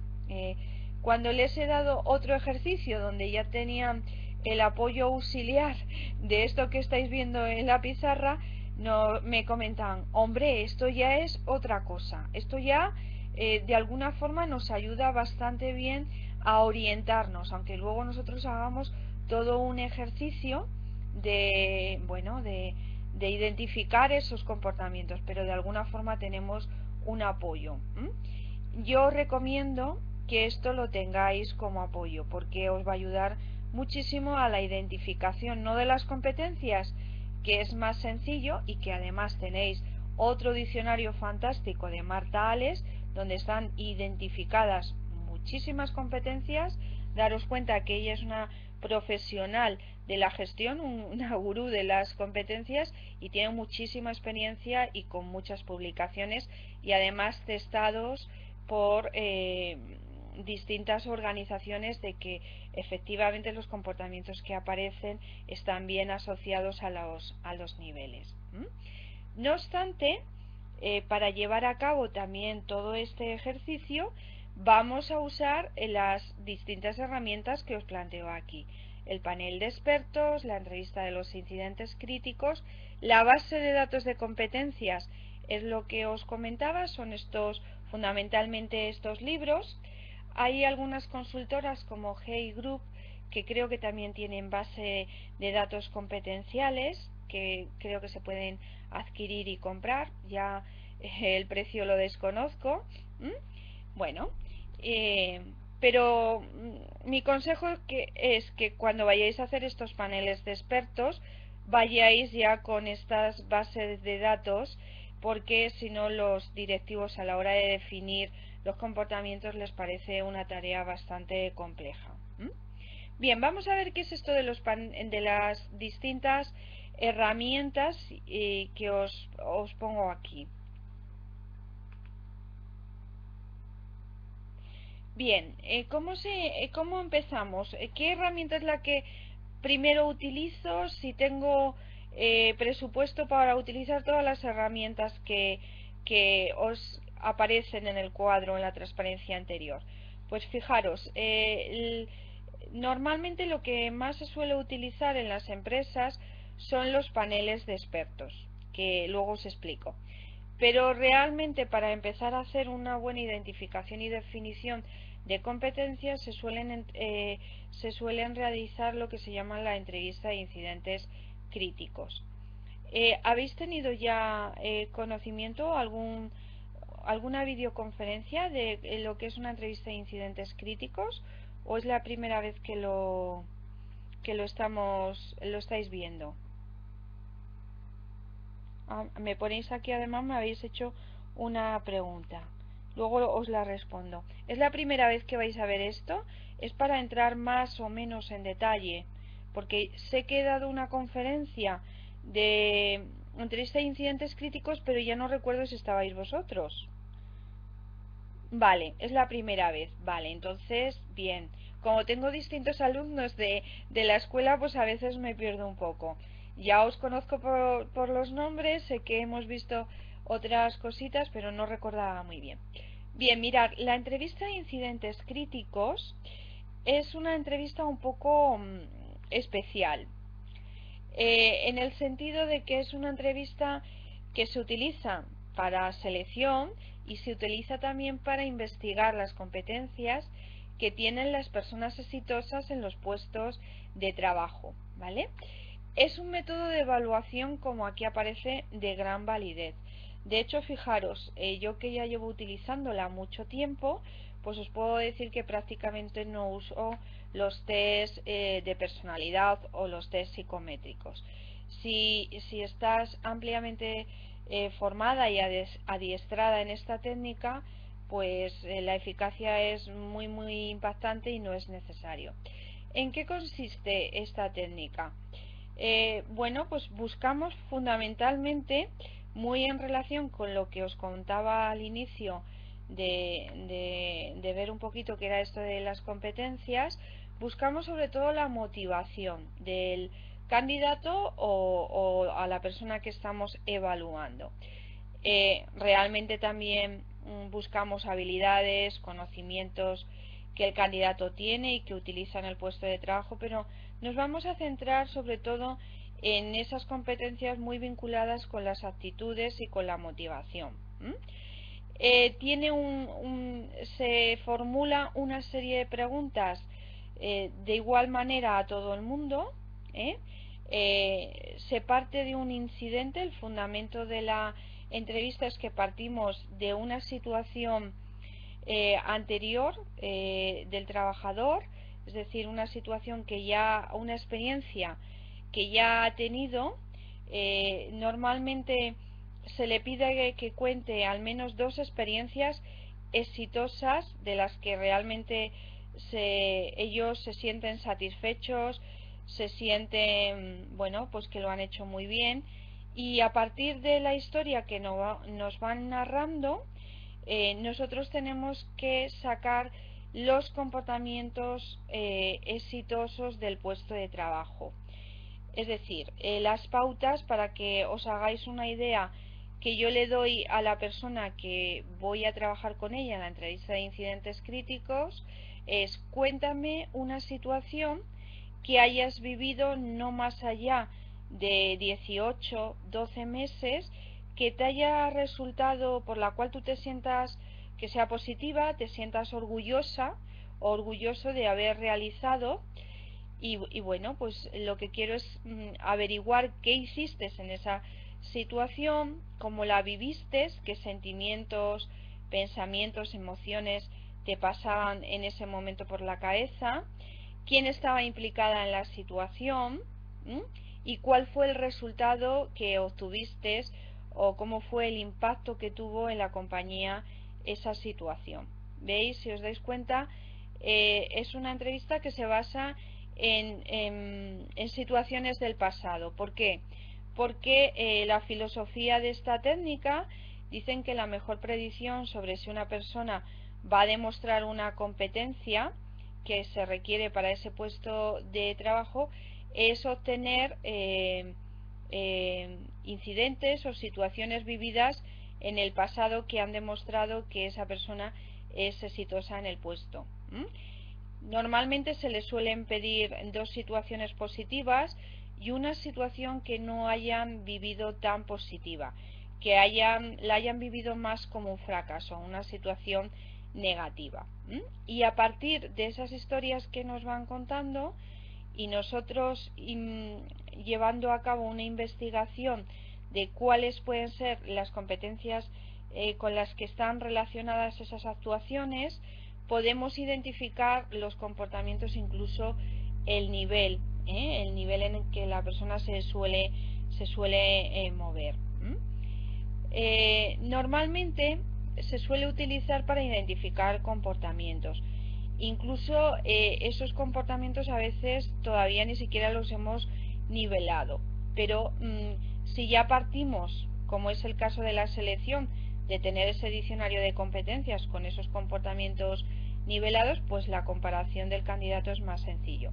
Cuando les he dado otro ejercicio donde ya tenían el apoyo auxiliar de esto que estáis viendo en la pizarra, no, me comentan, hombre, esto ya es otra cosa, esto ya de alguna forma nos ayuda bastante bien a orientarnos, aunque luego nosotros hagamos todo un ejercicio de, bueno, de identificar esos comportamientos, pero de alguna forma tenemos un apoyo. Yo recomiendo que esto lo tengáis como apoyo porque os va a ayudar muchísimo a la identificación, no de las competencias, que es más sencillo, y que además tenéis otro diccionario fantástico de Marta Ales donde están identificadas muchísimas competencias. Daros cuenta que ella es una profesional de la gestión, una gurú de las competencias, y tiene muchísima experiencia y con muchas publicaciones y además testados por distintas organizaciones de que efectivamente los comportamientos que aparecen están bien asociados a los niveles. No obstante, para llevar a cabo también todo este ejercicio vamos a usar las distintas herramientas que os planteo aquí: el panel de expertos, la entrevista de los incidentes críticos, la base de datos de competencias. Es lo que os comentaba, son fundamentalmente estos libros. Hay algunas consultoras como Hey Group que creo que también tienen base de datos competenciales, que creo que se pueden adquirir y comprar. Ya el precio lo desconozco. Bueno, pero mi consejo es que cuando vayáis a hacer estos paneles de expertos vayáis ya con estas bases de datos, porque si no los directivos a la hora de definir los comportamientos les parece una tarea bastante compleja. Bien, vamos a ver qué es esto de las distintas herramientas que os pongo aquí. Bien, ¿cómo empezamos? ¿Qué herramienta es la que primero utilizo si tengo presupuesto para utilizar todas las herramientas que os aparecen en el cuadro en la transparencia anterior? Pues fijaros, normalmente lo que más se suele utilizar en las empresas son los paneles de expertos, que luego os explico. Pero realmente para empezar a hacer una buena identificación y definición de competencias se suelen realizar lo que se llama la entrevista de incidentes críticos. ¿Habéis tenido ya conocimiento, alguna videoconferencia de lo que es una entrevista de incidentes críticos, o es la primera vez que lo estáis viendo? Me ponéis aquí, además me habéis hecho una pregunta. luego os la respondo. ¿Es la primera vez que vais a ver esto? Es para entrar más o menos en detalle, porque sé que he dado una conferencia de entrevista de incidentes críticos, pero ya no recuerdo si estabais vosotros. Vale, es la primera vez. Vale, entonces, bien. Como tengo distintos alumnos de la escuela, pues a veces me pierdo un poco. Ya os conozco por los nombres, sé que hemos visto otras cositas, pero no recordaba muy bien. Bien, mirad, la entrevista de incidentes críticos es una entrevista un poco especial, en el sentido de que es una entrevista que se utiliza para selección y se utiliza también para investigar las competencias que tienen las personas exitosas en los puestos de trabajo, ¿vale? Es un método de evaluación, como aquí aparece, de gran validez. De hecho, fijaros, yo que ya llevo utilizándola mucho tiempo, pues os puedo decir que prácticamente no uso los test de personalidad o los test psicométricos. Si estás ampliamente formada y adiestrada en esta técnica, pues la eficacia es muy impactante y no es necesario. ¿En qué consiste esta técnica? Bueno, pues buscamos fundamentalmente, muy en relación con lo que os contaba al inicio de ver un poquito qué era esto de las competencias, buscamos sobre todo la motivación del candidato o a la persona que estamos evaluando. Realmente también buscamos habilidades, conocimientos que el candidato tiene y que utiliza en el puesto de trabajo, pero nos vamos a centrar sobre todo en esas competencias muy vinculadas con las actitudes y con la motivación. Se formula una serie de preguntas de igual manera a todo el mundo. Se parte de un incidente. El fundamento de la entrevista es que partimos de una situación anterior del trabajador, es decir, una situación una experiencia que ya ha tenido. Normalmente se le pide que cuente al menos 2 experiencias exitosas de las que realmente ellos se sienten satisfechos, se sienten, bueno, pues que lo han hecho muy bien, y a partir de la historia que nos van narrando, nosotros tenemos que sacar los comportamientos exitosos del puesto de trabajo. Es decir, las pautas, para que os hagáis una idea, que yo le doy a la persona que voy a trabajar con ella en la entrevista de incidentes críticos, es: cuéntame una situación que hayas vivido no más allá de 18, 12 meses, que te haya resultado, por la cual tú te sientas, que sea positiva, te sientas orgullosa o orgulloso de haber realizado. Y bueno, pues lo que quiero es averiguar qué hiciste en esa situación, cómo la viviste, qué sentimientos, pensamientos, emociones te pasaban en ese momento por la cabeza, quién estaba implicada en la situación, y cuál fue el resultado que obtuviste, o cómo fue el impacto que tuvo en la compañía esa situación. ¿Veis? Si os dais cuenta, es una entrevista que se basa en situaciones del pasado. ¿Por qué? Porque la filosofía de esta técnica dicen que la mejor predicción sobre si una persona va a demostrar una competencia que se requiere para ese puesto de trabajo es obtener incidentes o situaciones vividas en el pasado que han demostrado que esa persona es exitosa en el puesto. Normalmente se le suelen pedir 2 situaciones positivas y una situación que no hayan vivido tan positiva, que la hayan vivido más como un fracaso, una situación negativa. Y a partir de esas historias que nos van contando, y nosotros llevando a cabo una investigación de cuáles pueden ser las competencias con las que están relacionadas esas actuaciones, podemos identificar los comportamientos, incluso el nivel en el que la persona se suele mover. Normalmente se suele utilizar para identificar comportamientos. Incluso esos comportamientos a veces todavía ni siquiera los hemos nivelado. Pero si ya partimos, como es el caso de la selección, de tener ese diccionario de competencias con esos comportamientos nivelados, pues la comparación del candidato es más sencillo.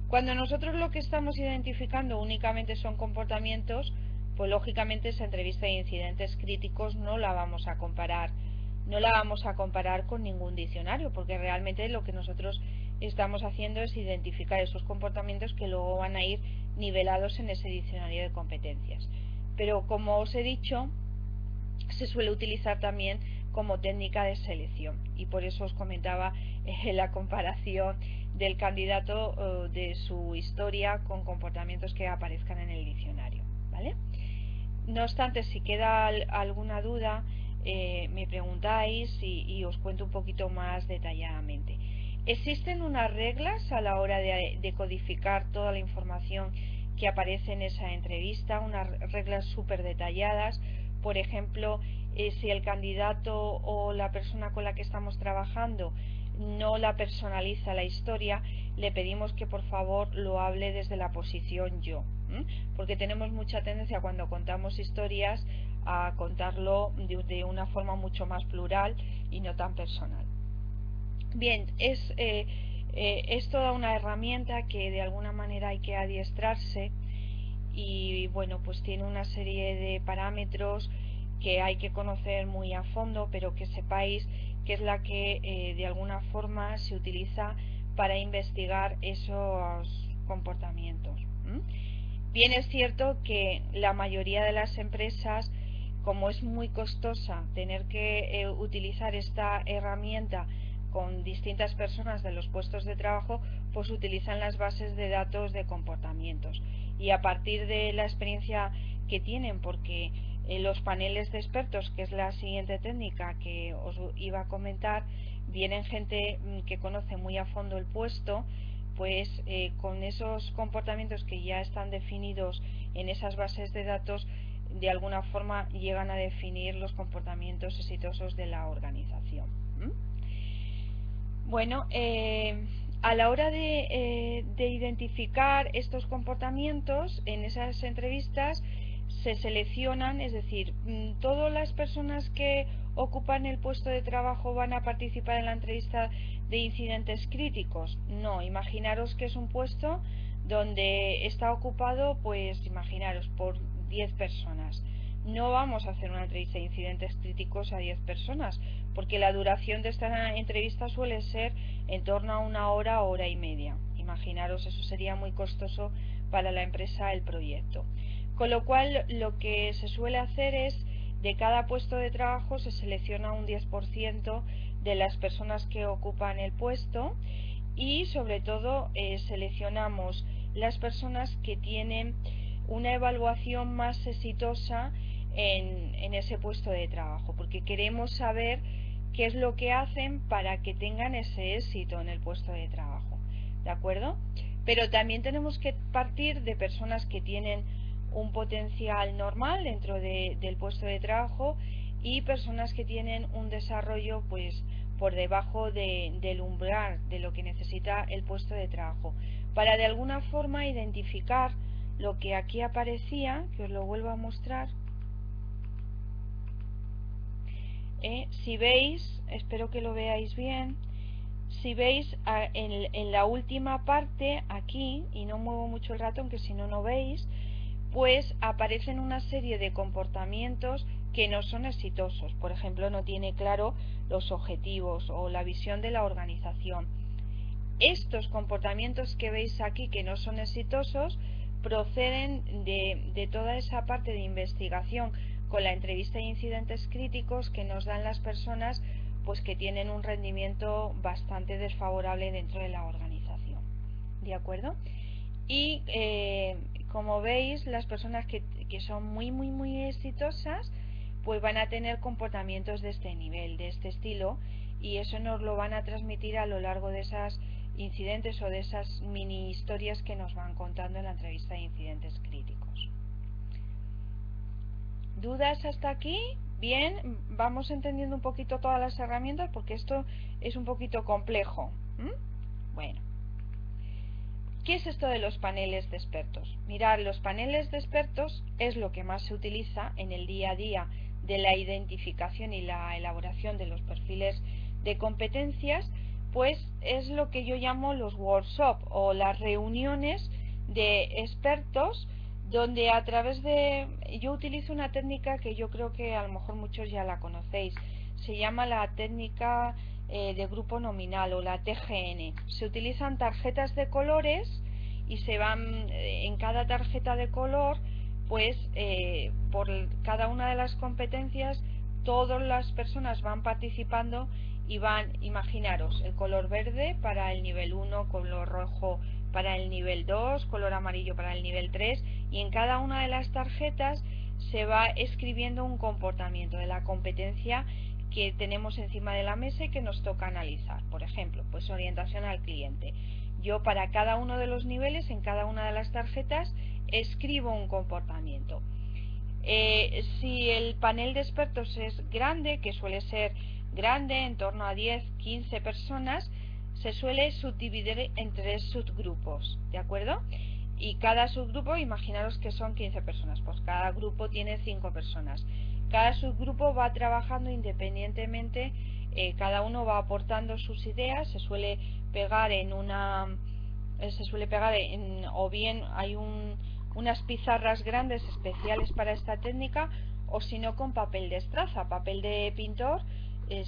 Cuando nosotros lo que estamos identificando únicamente son comportamientos, pues lógicamente esa entrevista de incidentes críticos no la vamos a comparar con ningún diccionario, porque realmente lo que nosotros estamos haciendo es identificar esos comportamientos que luego van a ir nivelados en ese diccionario de competencias. Pero como os he dicho, se suele utilizar también como técnica de selección, y por eso os comentaba la comparación del candidato, de su historia con comportamientos que aparezcan en el diccionario, ¿vale? No obstante, si queda alguna duda, me preguntáis y os cuento un poquito más detalladamente. Existen unas reglas a la hora de codificar toda la información que aparece en esa entrevista, unas reglas súper detalladas. Por ejemplo, si el candidato o la persona con la que estamos trabajando no la personaliza la historia, le pedimos que por favor lo hable desde la posición yo, porque tenemos mucha tendencia cuando contamos historias a contarlo de una forma mucho más plural y no tan personal. Bien, es toda una herramienta que de alguna manera hay que adiestrarse, y bueno, pues tiene una serie de parámetros que hay que conocer muy a fondo, pero que sepáis que es la que de alguna forma se utiliza para investigar esos comportamientos. Bien, es cierto que la mayoría de las empresas, como es muy costosa tener que utilizar esta herramienta con distintas personas de los puestos de trabajo, pues utilizan las bases de datos de comportamientos, y a partir de la experiencia que tienen, porque los paneles de expertos, que es la siguiente técnica que os iba a comentar, vienen gente que conoce muy a fondo el puesto, pues con esos comportamientos que ya están definidos en esas bases de datos, de alguna forma llegan a definir los comportamientos exitosos de la organización. Bueno, a la hora de identificar estos comportamientos en esas entrevistas se seleccionan, es decir, todas las personas que ocupan el puesto de trabajo van a participar en la entrevista de incidentes críticos. No, imaginaros que es un puesto donde está ocupado, pues imaginaros, por 10 personas. No vamos a hacer una entrevista de incidentes críticos a 10 personas, porque la duración de esta entrevista suele ser en torno a 1 hora, hora y media. Imaginaros, eso sería muy costoso para la empresa el proyecto. Con lo cual, lo que se suele hacer es, de cada puesto de trabajo se selecciona un 10% de las personas que ocupan el puesto, y sobre todo seleccionamos las personas que tienen una evaluación más exitosa en ese puesto de trabajo, porque queremos saber qué es lo que hacen para que tengan ese éxito en el puesto de trabajo, ¿de acuerdo? Pero también tenemos que partir de personas que tienen un potencial normal dentro del puesto de trabajo, y personas que tienen un desarrollo pues por debajo del umbral de lo que necesita el puesto de trabajo, para de alguna forma identificar lo que aquí aparecía, que os lo vuelvo a mostrar. Si veis, espero que lo veáis bien, si veis en la última parte aquí, y no muevo mucho el ratón que si no, no veis, pues aparecen una serie de comportamientos que no son exitosos. Por ejemplo, no tiene claro los objetivos o la visión de la organización. Estos comportamientos que veis aquí que no son exitosos proceden de toda esa parte de investigación con la entrevista de incidentes críticos que nos dan las personas pues que tienen un rendimiento bastante desfavorable dentro de la organización, ¿de acuerdo? Y como veis, las personas que son muy exitosas pues van a tener comportamientos de este nivel, de este estilo, y eso nos lo van a transmitir a lo largo de esas incidentes o de esas mini historias que nos van contando en la entrevista de incidentes críticos. ¿Dudas hasta aquí? bien, vamos entendiendo un poquito todas las herramientas porque esto es un poquito complejo. Bueno, ¿qué es esto de los paneles de expertos? Mirad, los paneles de expertos es lo que más se utiliza en el día a día de la identificación y la elaboración de los perfiles de competencias, pues es lo que yo llamo los workshops o las reuniones de expertos, donde a través de... yo utilizo una técnica que yo creo que a lo mejor muchos ya la conocéis, se llama la técnica de grupo nominal o la TGN. Se utilizan tarjetas de colores y se van en cada tarjeta de color, pues por cada una de las competencias todas las personas van participando y van, imaginaros, el color verde para el nivel 1, color rojo para el nivel 2, color amarillo para el nivel 3, y en cada una de las tarjetas se va escribiendo un comportamiento de la competencia que tenemos encima de la mesa y que nos toca analizar. Por ejemplo, pues orientación al cliente. Yo para cada uno de los niveles, en cada una de las tarjetas, escribo un comportamiento. Si el panel de expertos es grande, que suele ser grande, en torno a 10, 15 personas, se suele subdividir en 3 subgrupos, ¿de acuerdo? Y cada subgrupo, imaginaros que son 15 personas, pues cada grupo tiene 5 personas. Cada subgrupo va trabajando independientemente, cada uno va aportando sus ideas, se suele pegar en una... o bien hay unas pizarras grandes especiales para esta técnica, o si no con papel de estraza, papel de pintor,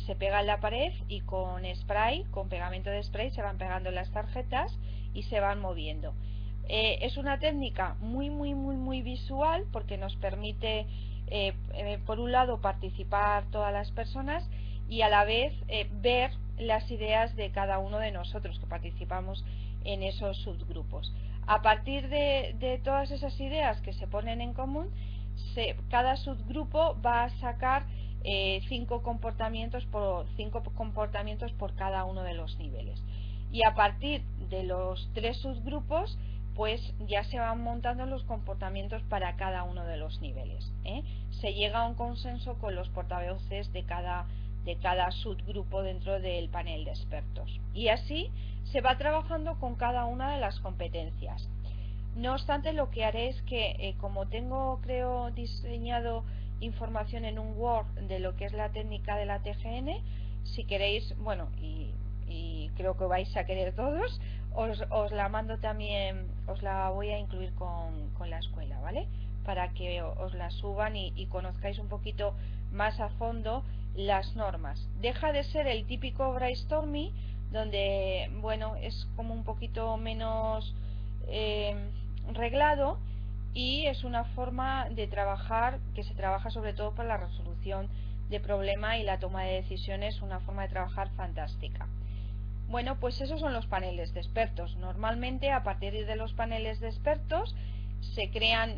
se pega en la pared y con spray, con pegamento de spray, se van pegando las tarjetas y se van moviendo. Es una técnica muy visual porque nos permite por un lado participar todas las personas y a la vez ver las ideas de cada uno de nosotros que participamos en esos subgrupos. A partir de todas esas ideas que se ponen en común, cada subgrupo va a sacar 5 comportamientos por cada uno de los niveles, y a partir de los 3 subgrupos pues ya se van montando los comportamientos para cada uno de los niveles, se llega a un consenso con los portavoces de cada subgrupo dentro del panel de expertos, y así se va trabajando con cada una de las competencias. No obstante, lo que haré es que como tengo, creo, diseñado información en un Word de lo que es la técnica de la TGN, si queréis, bueno, y creo que vais a querer todos, os la mando también, os la voy a incluir con la escuela, ¿vale? Para que os la suban y conozcáis un poquito más a fondo las normas. Deja de ser el típico brainstorming, donde, bueno, es como un poquito menos reglado, y es una forma de trabajar que se trabaja sobre todo para la resolución de problema y la toma de decisiones, una forma de trabajar fantástica. Bueno, pues esos son los paneles de expertos. Normalmente a partir de los paneles de expertos se crean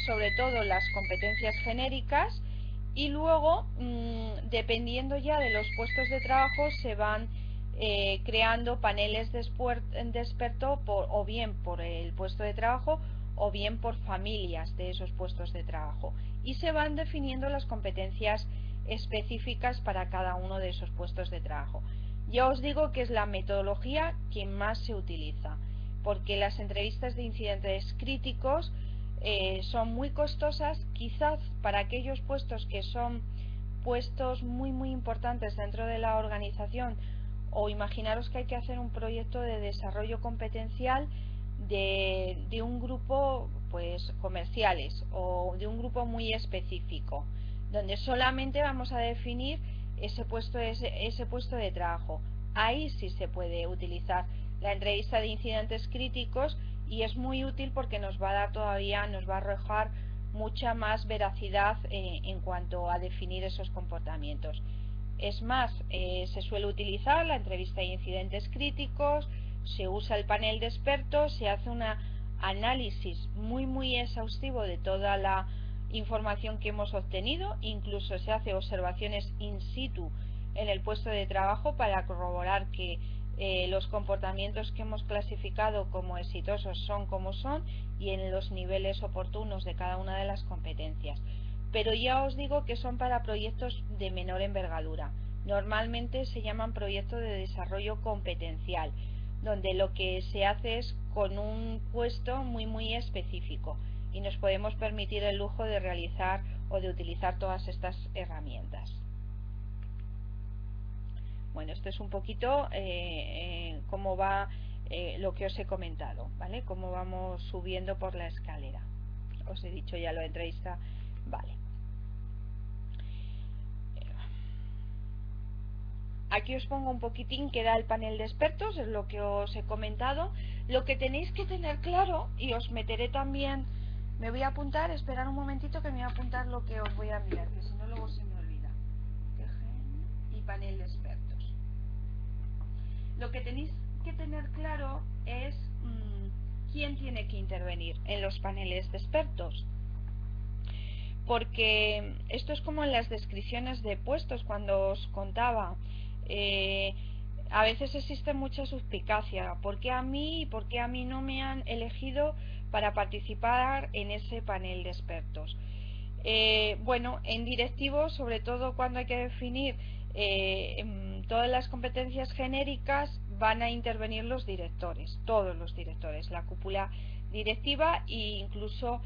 sobre todo las competencias genéricas, y luego dependiendo ya de los puestos de trabajo se van creando paneles de experto o bien por el puesto de trabajo o bien por familias de esos puestos de trabajo, y se van definiendo las competencias específicas para cada uno de esos puestos de trabajo. Ya os digo que es la metodología que más se utiliza, porque las entrevistas de incidentes críticos son muy costosas, quizás para aquellos puestos que son puestos muy importantes dentro de la organización, o imaginaros que hay que hacer un proyecto de desarrollo competencial de un grupo pues comerciales o de un grupo muy específico, donde solamente vamos a definir ese puesto de trabajo. Ahí sí se puede utilizar la entrevista de incidentes críticos, y es muy útil porque nos va a dar todavía, nos va a arrojar mucha más veracidad en cuanto a definir esos comportamientos. Es más, se suele utilizar la entrevista de incidentes críticos, se usa el panel de expertos, se hace un análisis muy exhaustivo de toda la información que hemos obtenido, incluso se hace observaciones in situ en el puesto de trabajo para corroborar que los comportamientos que hemos clasificado como exitosos son como son y en los niveles oportunos de cada una de las competencias. pero ya os digo que son para proyectos de menor envergadura. Normalmente se llaman proyectos de desarrollo competencial, donde lo que se hace es con un puesto muy específico y nos podemos permitir el lujo de realizar o de utilizar todas estas herramientas. Bueno, esto es un poquito cómo va lo que os he comentado, ¿vale? Cómo vamos subiendo por la escalera. Os he dicho ya lo de entrevista, vale. Aquí os pongo un poquitín que da el panel de expertos, es lo que os he comentado. Lo que tenéis que tener claro, y os meteré también, me voy a apuntar, esperar un momentito que me voy a apuntar lo que os voy a enviar, que si no luego se me olvida. Y panel de expertos. Lo que tenéis que tener claro es quién tiene que intervenir en los paneles de expertos. Porque esto es como en las descripciones de puestos cuando os contaba. A veces existe mucha suspicacia. ¿Por qué a mí y por qué a mí no me han elegido para participar en ese panel de expertos? Bueno, en directivos, sobre todo cuando hay que definir todas las competencias genéricas, van a intervenir los directores, todos los directores, la cúpula directiva e incluso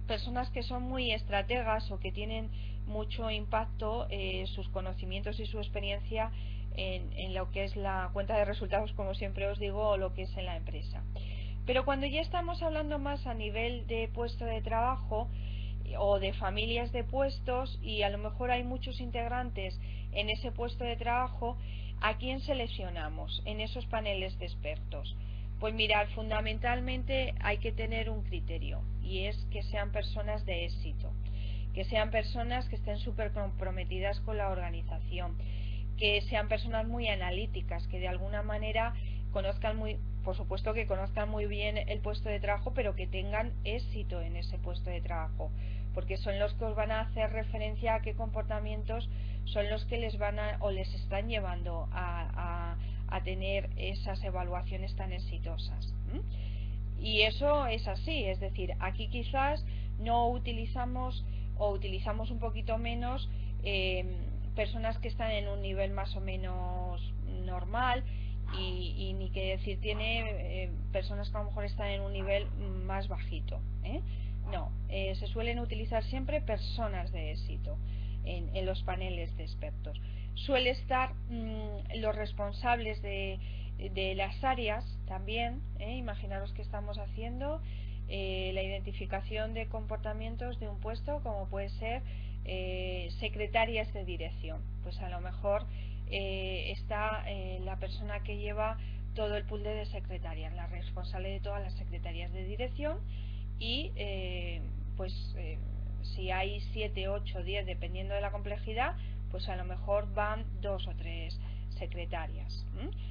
personas que son muy estrategas o que tienen mucho impacto, sus conocimientos y su experiencia en lo que es la cuenta de resultados, como siempre os digo, o lo que es en la empresa. Pero cuando ya estamos hablando más a nivel de puesto de trabajo o de familias de puestos y a lo mejor hay muchos integrantes en ese puesto de trabajo, ¿a quién seleccionamos en esos paneles de expertos? Pues mirad, fundamentalmente hay que tener un criterio y es que sean personas de éxito, que sean personas que estén súper comprometidas con la organización, que sean personas muy analíticas, que de alguna manera conozcan por supuesto que conozcan muy bien el puesto de trabajo, pero que tengan éxito en ese puesto de trabajo, porque son los que os van a hacer referencia a qué comportamientos son los que les van a o les están llevando a tener esas evaluaciones tan exitosas. Y eso es así, es decir, aquí quizás no utilizamos o utilizamos un poquito menos personas que están en un nivel más o menos normal y ni que decir tiene personas que a lo mejor están en un nivel más bajito. No, se suelen utilizar siempre personas de éxito en los paneles de expertos. Suele estar los responsables de las áreas también, imaginaros que estamos haciendo la identificación de comportamientos de un puesto, como puede ser secretarias de dirección. Pues a lo mejor está la persona que lleva todo el pool de secretarias, la responsable de todas las secretarías de dirección y si hay 7, 8, 10 dependiendo de la complejidad, pues a lo mejor van 2 o 3 secretarias.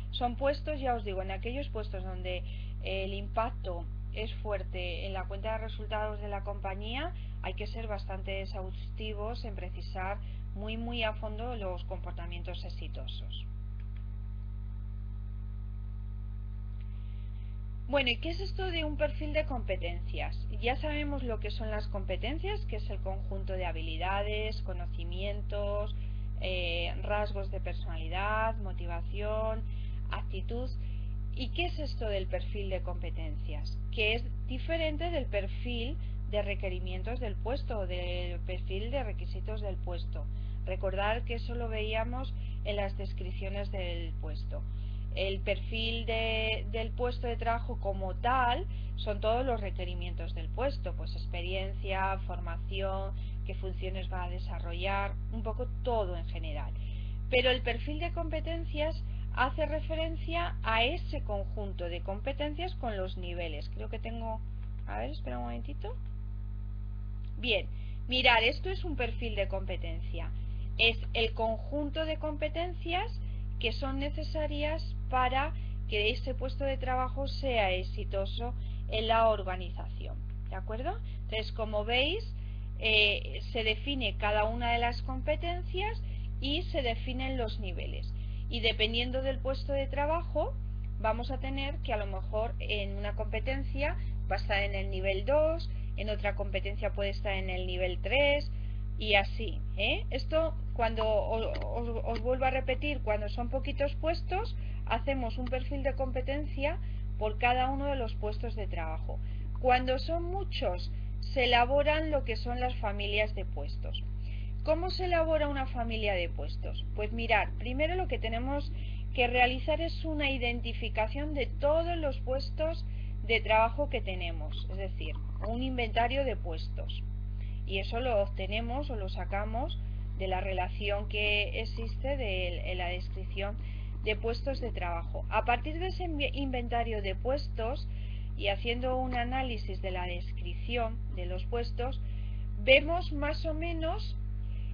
Son puestos, ya os digo, en aquellos puestos donde el impacto es fuerte en la cuenta de resultados de la compañía, hay que ser bastante exhaustivos en precisar muy a fondo los comportamientos exitosos. Bueno, ¿y qué es esto de un perfil de competencias? Ya sabemos lo que son las competencias, que es el conjunto de habilidades, conocimientos, rasgos de personalidad, motivación, actitud. ¿Y qué es esto del perfil de competencias? Que es diferente del perfil de requerimientos del puesto o del perfil de requisitos del puesto. Recordad que eso lo veíamos en las descripciones del puesto. El perfil del puesto de trabajo como tal son todos los requerimientos del puesto, pues experiencia, formación, qué funciones va a desarrollar, un poco todo en general. Pero el perfil de competencias hace referencia a ese conjunto de competencias con los niveles. Creo que tengo... A ver, espera un momentito. Bien, mirad, esto es un perfil de competencia. Es el conjunto de competencias que son necesarias para que ese puesto de trabajo sea exitoso en la organización. ¿De acuerdo? Entonces, como veis, se define cada una de las competencias y se definen los niveles. Y dependiendo del puesto de trabajo, vamos a tener que a lo mejor en una competencia va a estar en el nivel 2, en otra competencia puede estar en el nivel 3 y así, ¿eh? Esto, cuando os vuelvo a repetir, cuando son poquitos puestos, hacemos un perfil de competencia por cada uno de los puestos de trabajo. Cuando son muchos, se elaboran lo que son las familias de puestos. ¿Cómo se elabora una familia de puestos? Pues mirad, primero lo que tenemos que realizar es una identificación de todos los puestos de trabajo que tenemos, es decir, un inventario de puestos. Y eso lo obtenemos o lo sacamos de la relación que existe en la descripción de puestos de trabajo. A partir de ese inventario de puestos y haciendo un análisis de la descripción de los puestos, vemos más o menos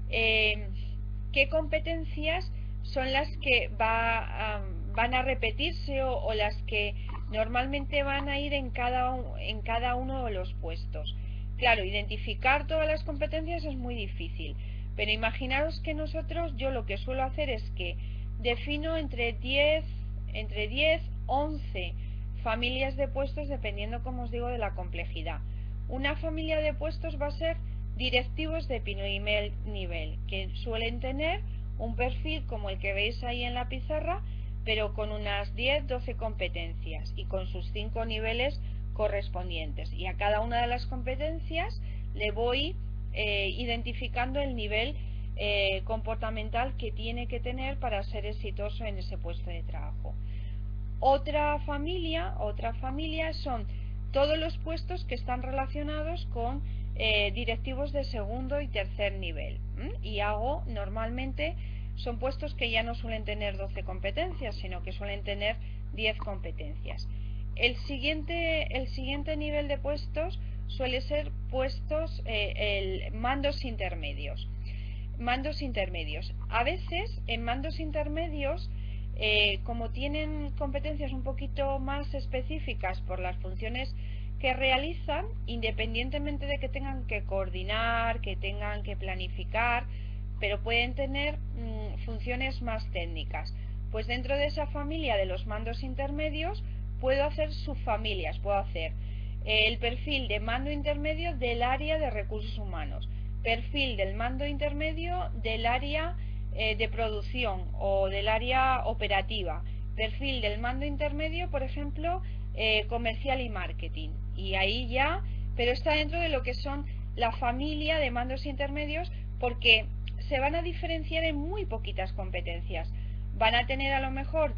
qué competencias son las que van a repetirse o las que normalmente van a ir en cada uno de los puestos. Claro, identificar todas las competencias es muy difícil, pero imaginaros que yo lo que suelo hacer es que defino entre 10, 11 familias de puestos, dependiendo, como os digo, de la complejidad. Una familia de puestos va a ser directivos de primer nivel, que suelen tener un perfil como el que veis ahí en la pizarra, pero con unas 10-12 competencias y con sus 5 niveles correspondientes. Y a cada una de las competencias le voy identificando el nivel comportamental que tiene que tener para ser exitoso en ese puesto de trabajo. Otra familia son todos los puestos que están relacionados con directivos de segundo y tercer nivel. Y normalmente son puestos que ya no suelen tener 12 competencias, sino que suelen tener 10 competencias. El siguiente nivel de puestos suele ser mandos intermedios. A veces en mandos intermedios, como tienen competencias un poquito más específicas por las funciones que realizan, independientemente de que tengan que coordinar, que tengan que planificar, pero pueden tener funciones más técnicas. Pues dentro de esa familia de los mandos intermedios puedo hacer subfamilias, puedo hacer el perfil de mando intermedio del área de recursos humanos, perfil del mando intermedio del área de producción o del área operativa, perfil del mando intermedio, por ejemplo, comercial y marketing. Y ahí ya, pero está dentro de lo que son la familia de mandos intermedios, porque se van a diferenciar en muy poquitas competencias. Van a tener a lo mejor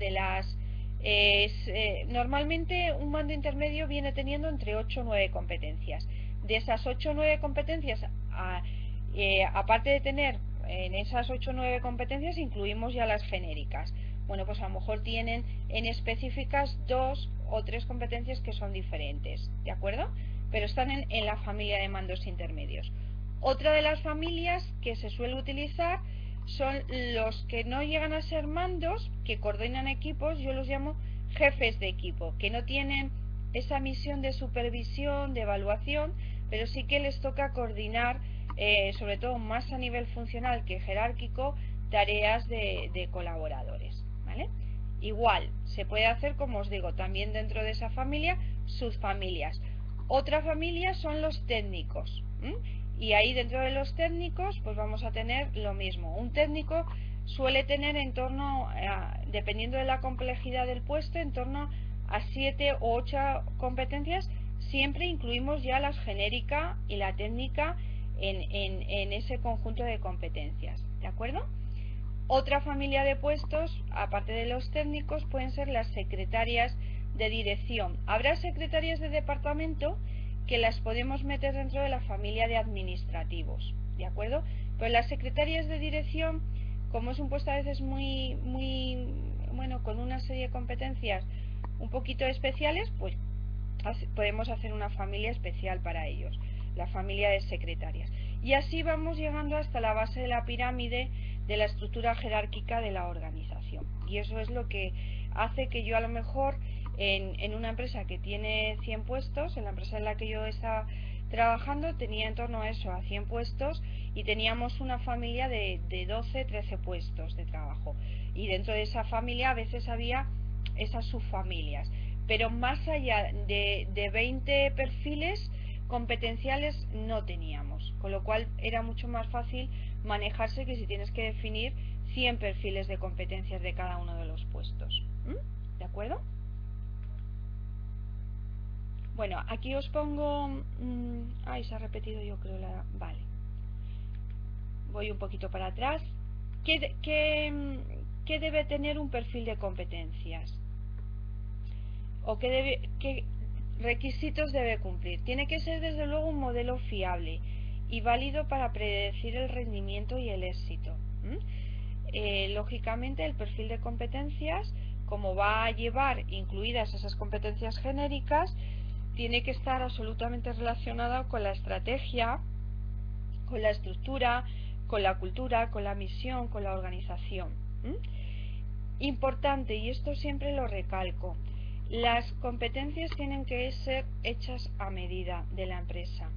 normalmente un mando intermedio viene teniendo entre 8 o 9 competencias. De esas 8 o 9 competencias, aparte de tener en esas 8 o 9 competencias, incluimos ya las genéricas. Bueno, pues a lo mejor tienen en específicas 2 o 3 competencias que son diferentes, ¿de acuerdo? Pero están en la familia de mandos intermedios. Otra de las familias que se suele utilizar son los que no llegan a ser mandos, que coordinan equipos. Yo los llamo jefes de equipo, que no tienen esa misión de supervisión, de evaluación, pero sí que les toca coordinar, sobre todo más a nivel funcional que jerárquico, tareas de colaboradores, ¿vale? Igual, se puede hacer, como os digo, también dentro de esa familia, subfamilias. Otra familia son los técnicos, y ahí dentro de los técnicos pues vamos a tener lo mismo. Un técnico suele tener en torno, dependiendo de la complejidad del puesto, en torno a 7 u 8 competencias. Siempre incluimos ya las genérica y la técnica en ese conjunto de competencias, ¿de acuerdo? Otra familia de puestos, aparte de los técnicos, pueden ser las secretarias de dirección. Habrá secretarias de departamento que las podemos meter dentro de la familia de administrativos, ¿de acuerdo? Pues las secretarias de dirección, como es un puesto a veces muy bueno, con una serie de competencias un poquito especiales, pues podemos hacer una familia especial para ellos, la familia de secretarias. Y así vamos llegando hasta la base de la pirámide de la estructura jerárquica de la organización. Y eso es lo que hace que yo a lo mejor en una empresa que tiene 100 puestos, en la empresa en la que yo estaba trabajando, tenía en torno a eso, a 100 puestos, y teníamos una familia de 12, 13 puestos de trabajo. Y dentro de esa familia a veces había esas subfamilias. Pero más allá de 20 perfiles, Competenciales no teníamos, con lo cual era mucho más fácil manejarse que si tienes que definir 100 perfiles de competencias de cada uno de los puestos. ¿De acuerdo? Bueno, aquí os pongo... ay, se ha repetido yo creo la... Vale. Voy un poquito para atrás. ¿Qué debe tener un perfil de competencias? ¿O qué requisitos debe cumplir? Tiene que ser desde luego un modelo fiable y válido para predecir el rendimiento y el éxito. Lógicamente el perfil de competencias, como va a llevar incluidas esas competencias genéricas, tiene que estar absolutamente relacionado con la estrategia, con la estructura, con la cultura, con la misión, con la organización. Importante, y esto siempre lo recalco, las competencias tienen que ser hechas a medida de la empresa.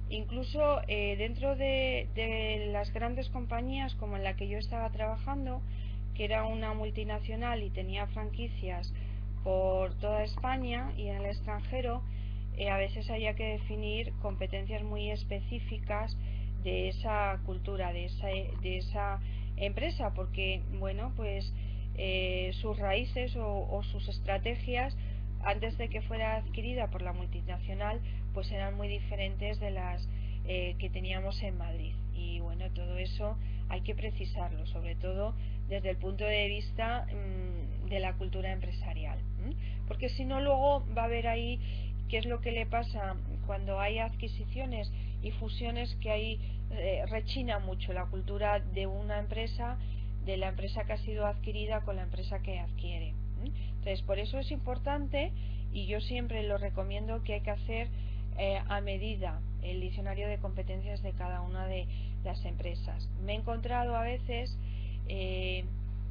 Incluso dentro de las grandes compañías como en la que yo estaba trabajando, que era una multinacional y tenía franquicias por toda España y en el extranjero, a veces había que definir competencias muy específicas de esa cultura, de esa empresa, porque bueno, pues sus raíces o sus estrategias antes de que fuera adquirida por la multinacional pues eran muy diferentes de las que teníamos en Madrid, y bueno, todo eso hay que precisarlo, sobre todo desde el punto de vista de la cultura empresarial, porque si no luego va a haber ahí qué es lo que le pasa cuando hay adquisiciones y fusiones, que ahí rechina mucho la cultura de una empresa, de la empresa que ha sido adquirida con la empresa que adquiere. Entonces, por eso es importante, y yo siempre lo recomiendo, que hay que hacer a medida el diccionario de competencias de cada una de las empresas. Me he encontrado a veces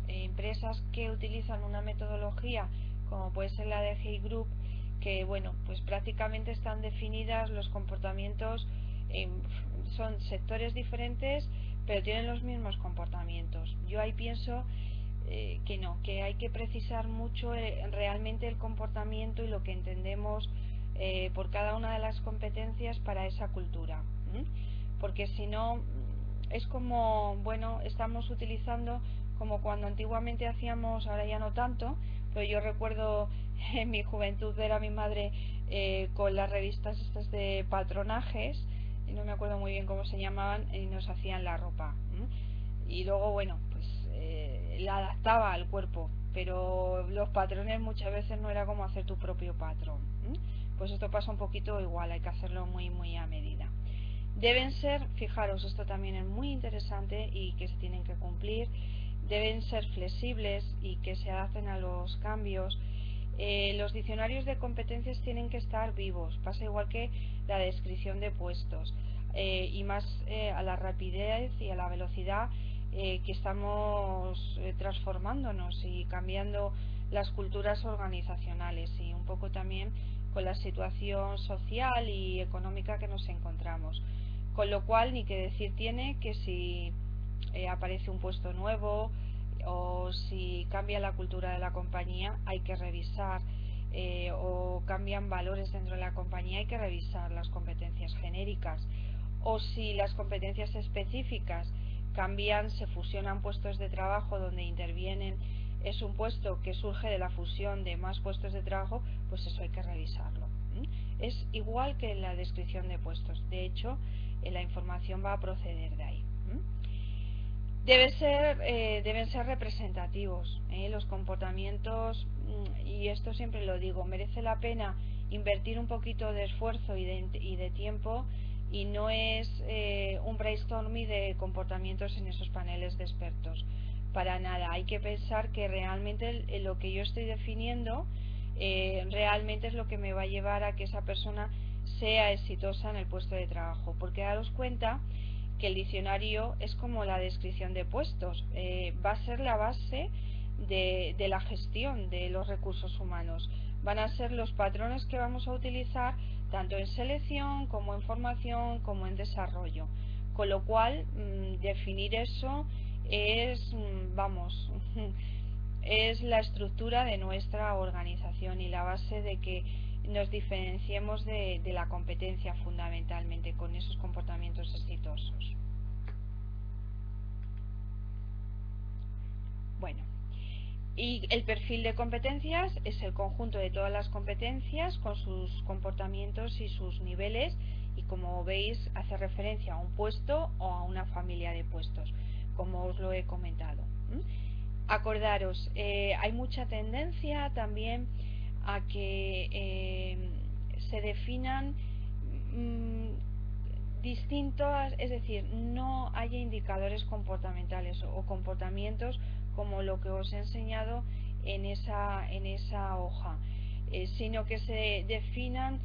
empresas que utilizan una metodología como puede ser la de Hey Group, que bueno, pues prácticamente están definidas los comportamientos, son sectores diferentes pero tienen los mismos comportamientos. Yo ahí pienso que no, que hay que precisar mucho realmente el comportamiento y lo que entendemos por cada una de las competencias para esa cultura, porque si no es como, bueno, estamos utilizando como cuando antiguamente hacíamos, ahora ya no tanto, pero yo recuerdo en mi juventud ver a mi madre con las revistas estas de patronajes, y no me acuerdo muy bien cómo se llamaban, y nos hacían la ropa, y luego bueno, pues la adaptaba al cuerpo, pero los patrones muchas veces no era como hacer tu propio patrón. Pues esto pasa un poquito igual, hay que hacerlo muy muy a medida. Deben ser, fijaros, esto también es muy interesante y que se tienen que cumplir, deben ser flexibles y que se adapten a los cambios. Los diccionarios de competencias tienen que estar vivos, pasa igual que la descripción de puestos, y más a la rapidez y a la velocidad que estamos transformándonos y cambiando las culturas organizacionales, y un poco también con la situación social y económica que nos encontramos. Con lo cual, ni que decir tiene que si aparece un puesto nuevo o si cambia la cultura de la compañía, hay que revisar, o cambian valores dentro de la compañía, hay que revisar las competencias genéricas, o si las competencias específicas cambian, se fusionan puestos de trabajo donde intervienen, es un puesto que surge de la fusión de más puestos de trabajo, pues eso hay que revisarlo. Es igual que en la descripción de puestos, de hecho la información va a proceder de ahí. Deben ser representativos, los comportamientos, y esto siempre lo digo, merece la pena invertir un poquito de esfuerzo y de tiempo, y no es un brainstorming de comportamientos en esos paneles de expertos, para nada. Hay que pensar que realmente lo que yo estoy definiendo realmente es lo que me va a llevar a que esa persona sea exitosa en el puesto de trabajo, porque daros cuenta que el diccionario es como la descripción de puestos, va a ser la base de la gestión de los recursos humanos, van a ser los patrones que vamos a utilizar tanto en selección como en formación como en desarrollo, con lo cual definir eso es, vamos, es la estructura de nuestra organización y la base de que nos diferenciemos de la competencia fundamentalmente con esos comportamientos exitosos. Bueno, y el perfil de competencias es el conjunto de todas las competencias con sus comportamientos y sus niveles, y como veis hace referencia a un puesto o a una familia de puestos, como os lo he comentado. Acordaros, hay mucha tendencia también a que se definan distintos, es decir, no haya indicadores comportamentales o comportamientos como lo que os he enseñado en esa hoja, sino que se definan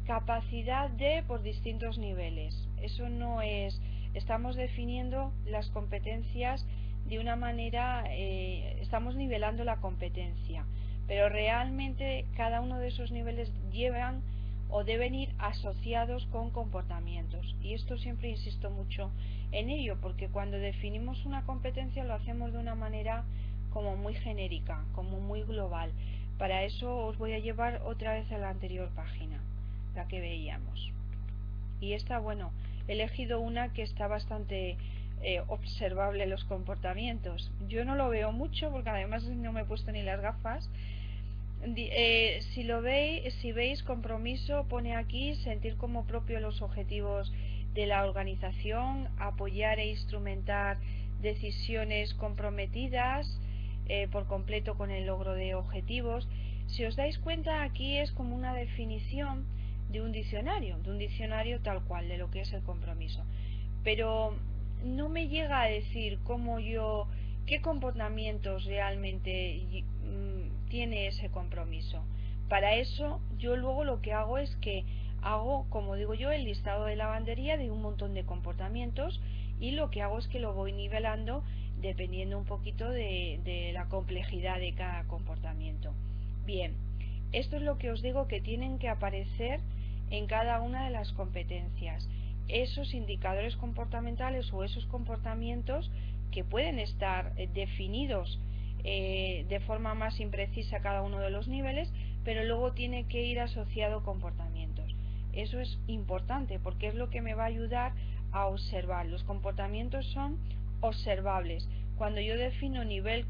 capacidad de por distintos niveles. Eso no es, estamos definiendo las competencias de una manera, estamos nivelando la competencia, pero realmente cada uno de esos niveles llevan o deben ir asociados con comportamientos, y esto siempre insisto mucho en ello, porque cuando definimos una competencia lo hacemos de una manera como muy genérica, como muy global. Para eso os voy a llevar otra vez a la anterior página, la que veíamos. Y esta, bueno, he elegido una que está bastante observable, los comportamientos. Yo no lo veo mucho porque además no me he puesto ni las gafas. Si veis compromiso, pone aquí sentir como propio los objetivos de la organización, apoyar e instrumentar decisiones comprometidas por completo con el logro de objetivos. Si os dais cuenta, aquí es como una definición de un diccionario tal cual de lo que es el compromiso, pero no me llega a decir qué comportamientos realmente tiene ese compromiso. Para eso yo luego lo que hago es que hago, como digo yo, el listado de lavandería de un montón de comportamientos, y lo que hago es que lo voy nivelando dependiendo un poquito de la complejidad de cada comportamiento. Bien, esto es lo que os digo que tienen que aparecer en cada una de las competencias, esos indicadores comportamentales o esos comportamientos que pueden estar definidos de forma más imprecisa cada uno de los niveles, pero luego tiene que ir asociado a comportamientos. Eso es importante porque es lo que me va a ayudar a observar. Los comportamientos son observables. Cuando yo defino nivel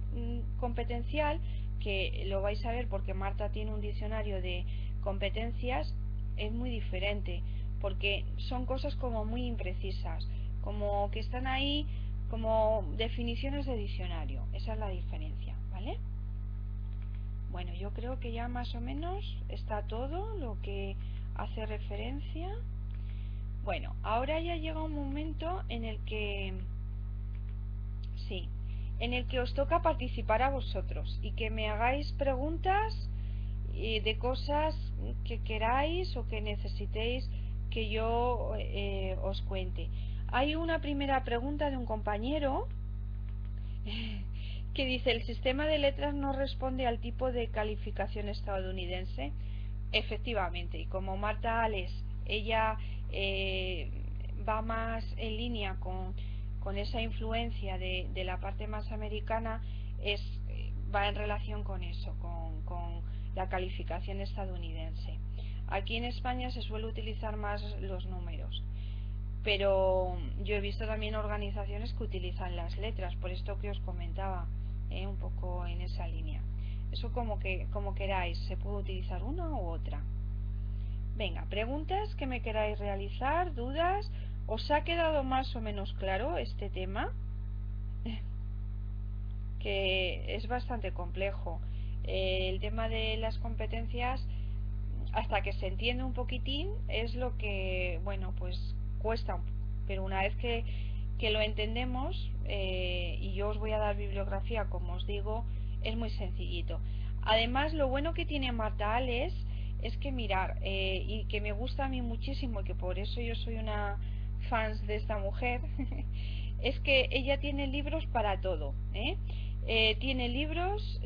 competencial, que lo vais a ver porque Marta tiene un diccionario de competencias, es muy diferente porque son cosas como muy imprecisas, como que están ahí como definiciones de diccionario. Esa es la diferencia, ¿vale? Bueno, yo creo que ya más o menos está todo lo que hace referencia. Bueno, ahora ya llega un momento en el que os toca participar a vosotros y que me hagáis preguntas de cosas que queráis o que necesitéis que yo os cuente. Hay una primera pregunta de un compañero que dice: ¿el sistema de letras no responde al tipo de calificación estadounidense? Efectivamente, y como Marta Ales, ella va más en línea con esa influencia de la parte más americana, va en relación con eso, con la calificación estadounidense. Aquí en España se suele utilizar más los números, pero yo he visto también organizaciones que utilizan las letras, por esto que os comentaba, un poco en esa línea. Eso como queráis, se puede utilizar una u otra. Venga, preguntas que me queráis realizar, dudas. ¿Os ha quedado más o menos claro este tema? Que es bastante complejo. El tema de las competencias, hasta que se entiende un poquitín, es lo que, bueno, pues cuesta, pero una vez que lo entendemos, y yo os voy a dar bibliografía, como os digo, es muy sencillito. Además, lo bueno que tiene Marta Ales es que mirar, y que me gusta a mí muchísimo, y que por eso yo soy una fans de esta mujer, es que ella tiene libros para todo, tiene libros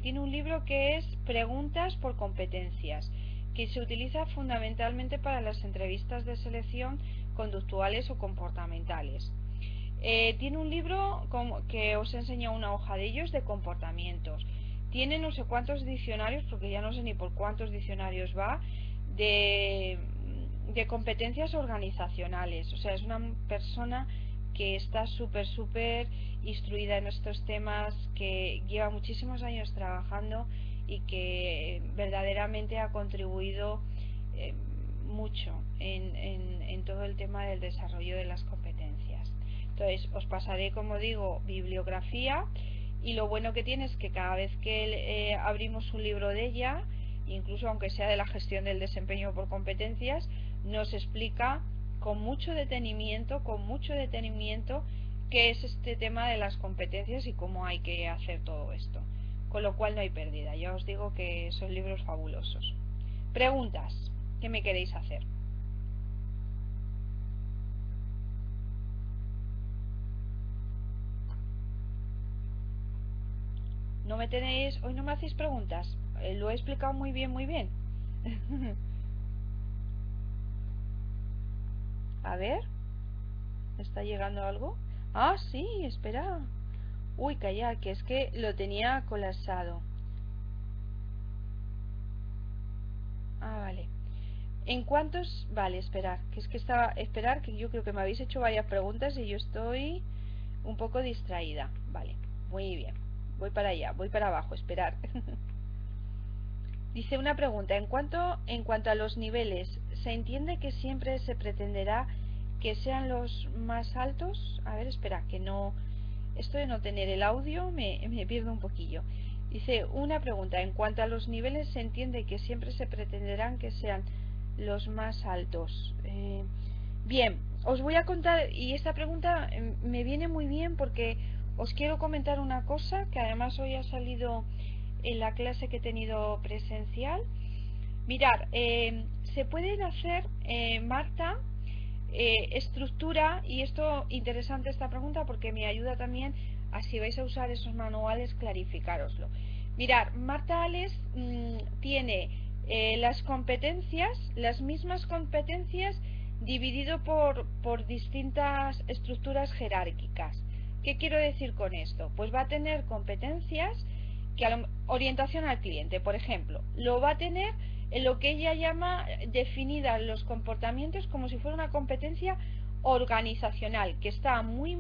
tiene un libro que es Preguntas por competencias, que se utiliza fundamentalmente para las entrevistas de selección conductuales o comportamentales. Tiene un libro que os enseña una hoja de ellos de comportamientos. tiene no sé cuántos diccionarios, porque ya no sé ni por cuántos diccionarios va, de competencias organizacionales. O sea, es una persona que está súper instruida en estos temas, que lleva muchísimos años trabajando y que verdaderamente ha contribuido mucho en todo el tema del desarrollo de las competencias. Entonces, os pasaré, como digo, bibliografía, y lo bueno que tiene es que cada vez que abrimos un libro de ella, incluso aunque sea de la gestión del desempeño por competencias, nos explica con mucho detenimiento qué es este tema de las competencias y cómo hay que hacer todo esto. Con lo cual no hay pérdida. Ya os digo que son libros fabulosos. Preguntas, ¿qué me queréis hacer? No me tenéis, hoy no me hacéis preguntas. Lo he explicado muy bien, muy bien. A ver, ¿está llegando algo? Ah, sí, espera. Uy, calla, que es que lo tenía colapsado. Ah, vale. ¿En cuántos? Vale, esperar, que es que estaba... Esperar, que yo creo que me habéis hecho varias preguntas y yo estoy un poco distraída. Vale, muy bien. Voy para allá, voy para abajo, esperar. Dice una pregunta, en cuanto a los niveles, ¿se entiende que siempre se pretenderá que sean los más altos? A ver, espera, que no... Esto de no tener el audio me pierdo un poquillo. Dice una pregunta, en cuanto a los niveles, ¿se entiende que siempre se pretenderán que sean los más altos? Bien, os voy a contar, y esta pregunta me viene muy bien porque os quiero comentar una cosa que además hoy ha salido en la clase que he tenido presencial. Mirar, se pueden hacer, Marta, estructura, y esto interesante esta pregunta porque me ayuda también a, si vais a usar esos manuales, clarificároslo. Mirar, Marta Ales tiene las competencias, las mismas competencias, dividido por distintas estructuras jerárquicas. ¿Qué quiero decir con esto? Pues va a tener competencias que orientación al cliente, por ejemplo, lo va a tener en lo que ella llama definida los comportamientos como si fuera una competencia organizacional, que está muy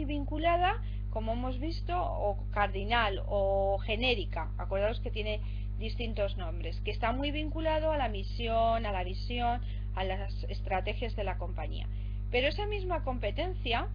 vinculada, como hemos visto, o cardinal o genérica, acordaos que tiene distintos nombres, que está muy vinculado a la misión, a la visión, a las estrategias de la compañía. Pero esa misma competencia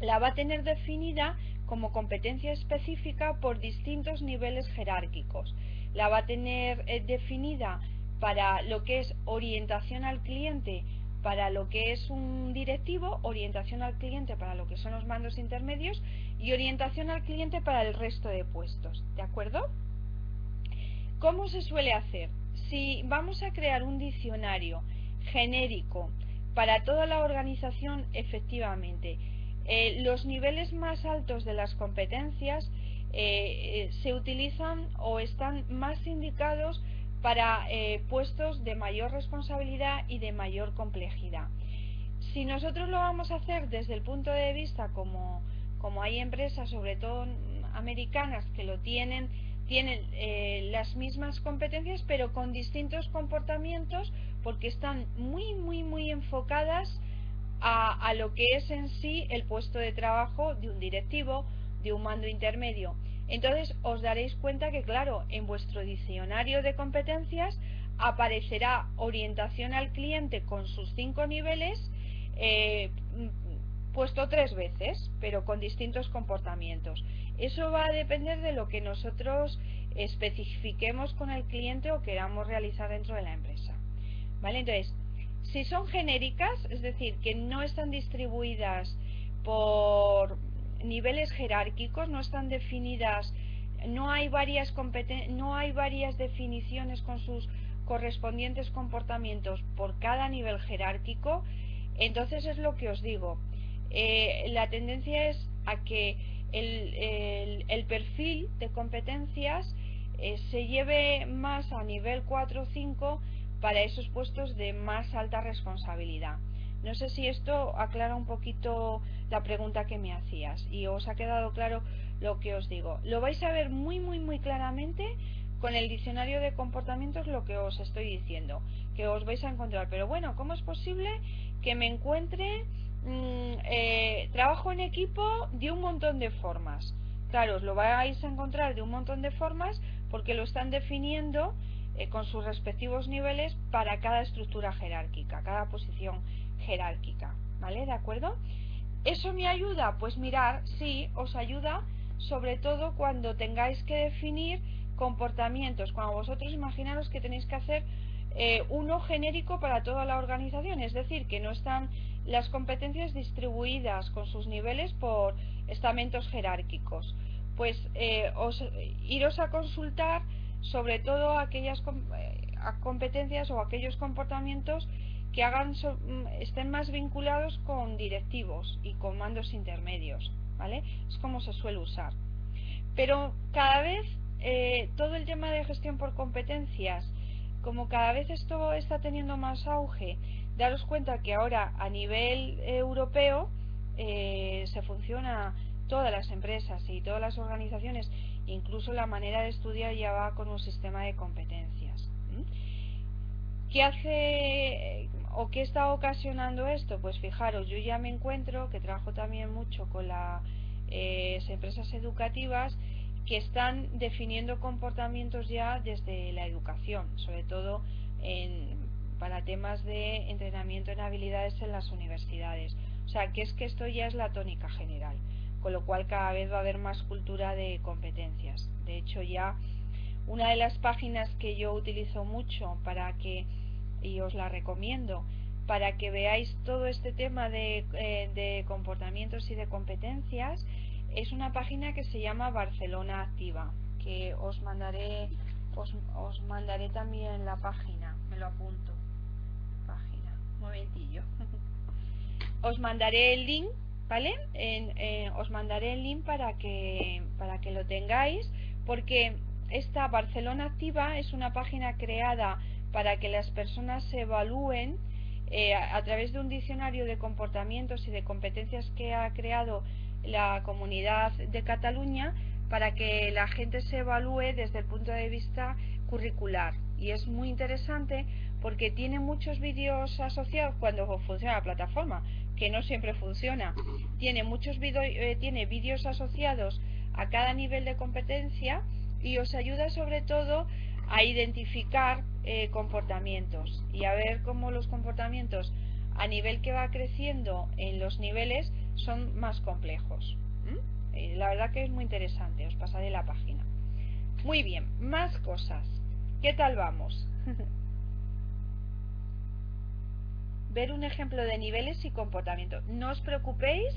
la va a tener definida como competencia específica por distintos niveles jerárquicos. La va a tener definida para lo que es orientación al cliente, para lo que es un directivo, orientación al cliente para lo que son los mandos intermedios y orientación al cliente para el resto de puestos. ¿De acuerdo? ¿Cómo se suele hacer? Si vamos a crear un diccionario genérico para toda la organización, efectivamente, los niveles más altos de las competencias se utilizan o están más indicados para puestos de mayor responsabilidad y de mayor complejidad. Si nosotros lo vamos a hacer desde el punto de vista como hay empresas, sobre todo americanas, que lo tienen las mismas competencias pero con distintos comportamientos, porque están muy enfocadas a lo que es en sí el puesto de trabajo de un directivo, de un mando intermedio. Entonces os daréis cuenta que, claro, en vuestro diccionario de competencias aparecerá orientación al cliente con sus 5 niveles, puesto 3 veces, pero con distintos comportamientos. Eso va a depender de lo que nosotros especifiquemos con el cliente o queramos realizar dentro de la empresa. ¿Vale? Entonces, si son genéricas, es decir, que no están distribuidas por niveles jerárquicos, no están definidas, no hay varias definiciones con sus correspondientes comportamientos por cada nivel jerárquico, entonces es lo que os digo. La tendencia es a que el perfil de competencias se lleve más a nivel 4 o 5 para esos puestos de más alta responsabilidad. No sé si esto aclara un poquito la pregunta que me hacías y os ha quedado claro lo que os digo. Lo vais a ver muy claramente con el diccionario de comportamientos, lo que os estoy diciendo, que os vais a encontrar. Pero bueno, ¿cómo es posible que me encuentre trabajo en equipo de un montón de formas? Claro, os lo vais a encontrar de un montón de formas porque lo están definiendo con sus respectivos niveles para cada estructura jerárquica, cada posición jerárquica, ¿vale? ¿De acuerdo? ¿Eso me ayuda? Pues mirar, sí, os ayuda sobre todo cuando tengáis que definir comportamientos, cuando vosotros imaginaros que tenéis que hacer uno genérico para toda la organización, es decir, que no están las competencias distribuidas con sus niveles por estamentos jerárquicos. Pues iros a consultar sobre todo aquellas competencias o aquellos comportamientos que estén más vinculados con directivos y con mandos intermedios, ¿vale? Es como se suele usar. Pero cada vez todo el tema de gestión por competencias, como cada vez esto está teniendo más auge, daros cuenta que ahora a nivel europeo se funciona, todas las empresas y todas las organizaciones, incluso la manera de estudiar ya va con un sistema de competencias. ¿Qué hace o qué está ocasionando esto? Pues fijaros, yo ya me encuentro, que trabajo también mucho con las empresas educativas, que están definiendo comportamientos ya desde la educación, sobre todo para temas de entrenamiento en habilidades en las universidades. O sea, que es que esto ya es la tónica general, con lo cual cada vez va a haber más cultura de competencias. De hecho, ya una de las páginas que yo utilizo mucho y os la recomiendo, para que veáis todo este tema de comportamientos y de competencias, es una página que se llama Barcelona Activa, que os mandaré también la página, me lo apunto, página, un momentillo. Os mandaré el link, ¿vale? Os mandaré el link para que lo tengáis, porque esta Barcelona Activa es una página creada para que las personas se evalúen a través de un diccionario de comportamientos y de competencias que ha creado la Comunidad de Cataluña, para que la gente se evalúe desde el punto de vista curricular. Y es muy interesante porque tiene muchos vídeos asociados cuando funciona la plataforma, que no siempre funciona. Tiene tiene vídeos asociados a cada nivel de competencia y os ayuda sobre todo a identificar comportamientos y a ver cómo los comportamientos a nivel que va creciendo en los niveles son más complejos. La verdad que es muy interesante, os pasaré la página. Muy bien, más cosas. ¿Qué tal vamos? Ver un ejemplo de niveles y comportamiento. No os preocupéis,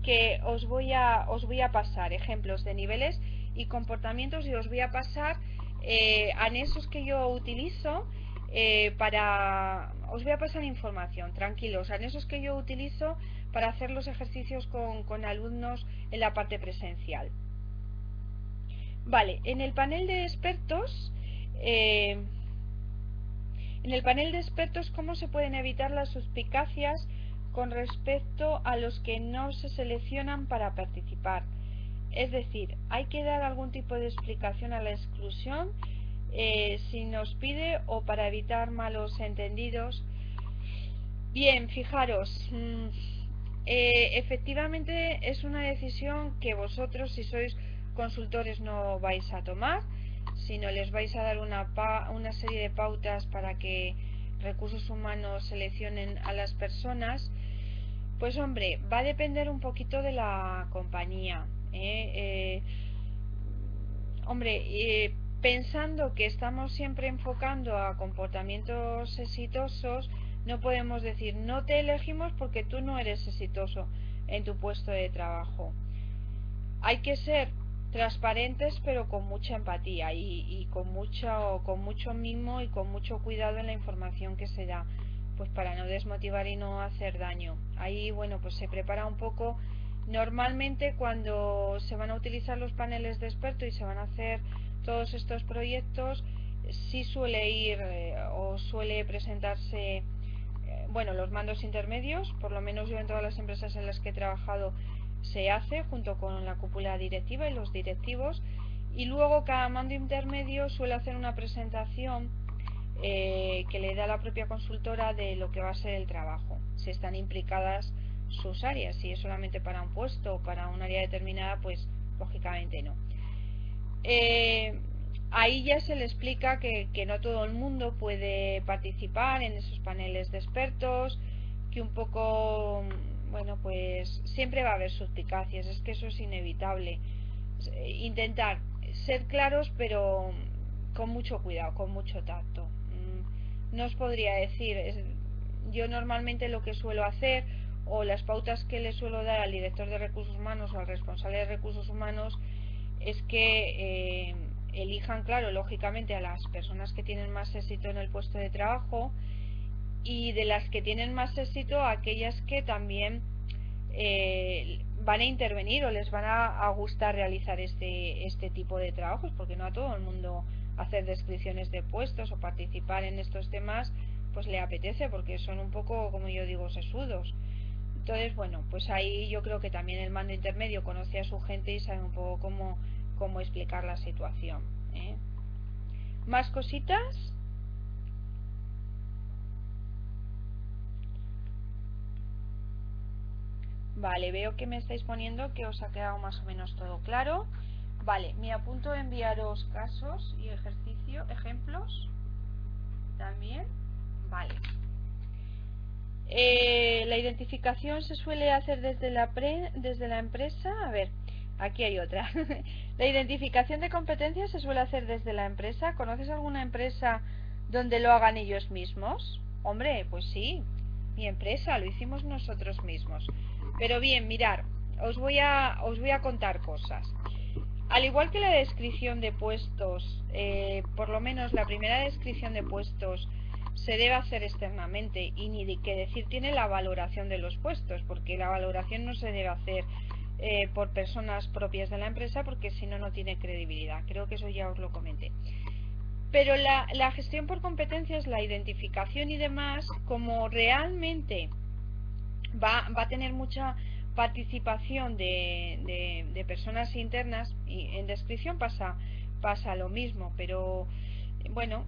que os voy a pasar ejemplos de niveles y comportamientos, y os voy a pasar anexos que yo utilizo os voy a pasar información, tranquilos, anexos que yo utilizo para hacer los ejercicios con alumnos en la parte presencial. Vale, en el panel de expertos ¿cómo se pueden evitar las suspicacias con respecto a los que no se seleccionan para participar? Es decir, hay que dar algún tipo de explicación a la exclusión si nos pide, o para evitar malos entendidos. Bien, fijaros, efectivamente es una decisión que vosotros, si sois consultores, no vais a tomar, sino les vais a dar una serie de pautas para que recursos humanos seleccionen a las personas. Pues hombre, va a depender un poquito de la compañía. Pensando que estamos siempre enfocando a comportamientos exitosos, no podemos decir no te elegimos porque tú no eres exitoso en tu puesto de trabajo. Hay que ser transparentes, pero con mucha empatía y con mucho mimo y con mucho cuidado en la información que se da, pues para no desmotivar y no hacer daño. Ahí, bueno, pues se prepara un poco. Normalmente cuando se van a utilizar los paneles de expertos y se van a hacer todos estos proyectos, sí suele ir o suele presentarse bueno, los mandos intermedios, por lo menos yo en todas las empresas en las que he trabajado se hace junto con la cúpula directiva y los directivos, y luego cada mando intermedio suele hacer una presentación que le da la propia consultora de lo que va a ser el trabajo, si están implicadas sus áreas. Si es solamente para un puesto o para un área determinada, pues lógicamente no. Ahí ya se le explica que no todo el mundo puede participar en esos paneles de expertos, que un poco, bueno, pues siempre va a haber suspicacias, es que eso es inevitable. Intentar ser claros, pero con mucho cuidado, con mucho tacto. No os podría decir, yo normalmente lo que suelo hacer, o las pautas que le suelo dar al director de recursos humanos o al responsable de recursos humanos, es que elijan, claro, lógicamente a las personas que tienen más éxito en el puesto de trabajo, y de las que tienen más éxito a aquellas que también van a intervenir o les van a gustar realizar este tipo de trabajos, porque no a todo el mundo hacer descripciones de puestos o participar en estos temas pues le apetece, porque son un poco, como yo digo, sesudos. Entonces, bueno, pues ahí yo creo que también el mando intermedio conoce a su gente y sabe un poco cómo explicar la situación, ¿eh? ¿Más cositas? Vale, veo que me estáis poniendo que os ha quedado más o menos todo claro. Vale, me apunto a enviaros casos y ejemplos también. Vale. La identificación se suele hacer desde la empresa. A ver, aquí hay otra. La identificación de competencias se suele hacer desde la empresa. ¿Conoces alguna empresa donde lo hagan ellos mismos? Hombre, pues sí, mi empresa, lo hicimos nosotros mismos. Pero bien, mirar, os voy a contar cosas. Al igual que la descripción de puestos, por lo menos la primera descripción de puestos se debe hacer externamente, y ni de qué decir tiene la valoración de los puestos, porque la valoración no se debe hacer por personas propias de la empresa, porque si no, no tiene credibilidad. Creo que eso ya os lo comenté. Pero la gestión por competencias, la identificación y demás, como realmente va a tener mucha participación de personas internas, y en descripción pasa lo mismo, pero bueno,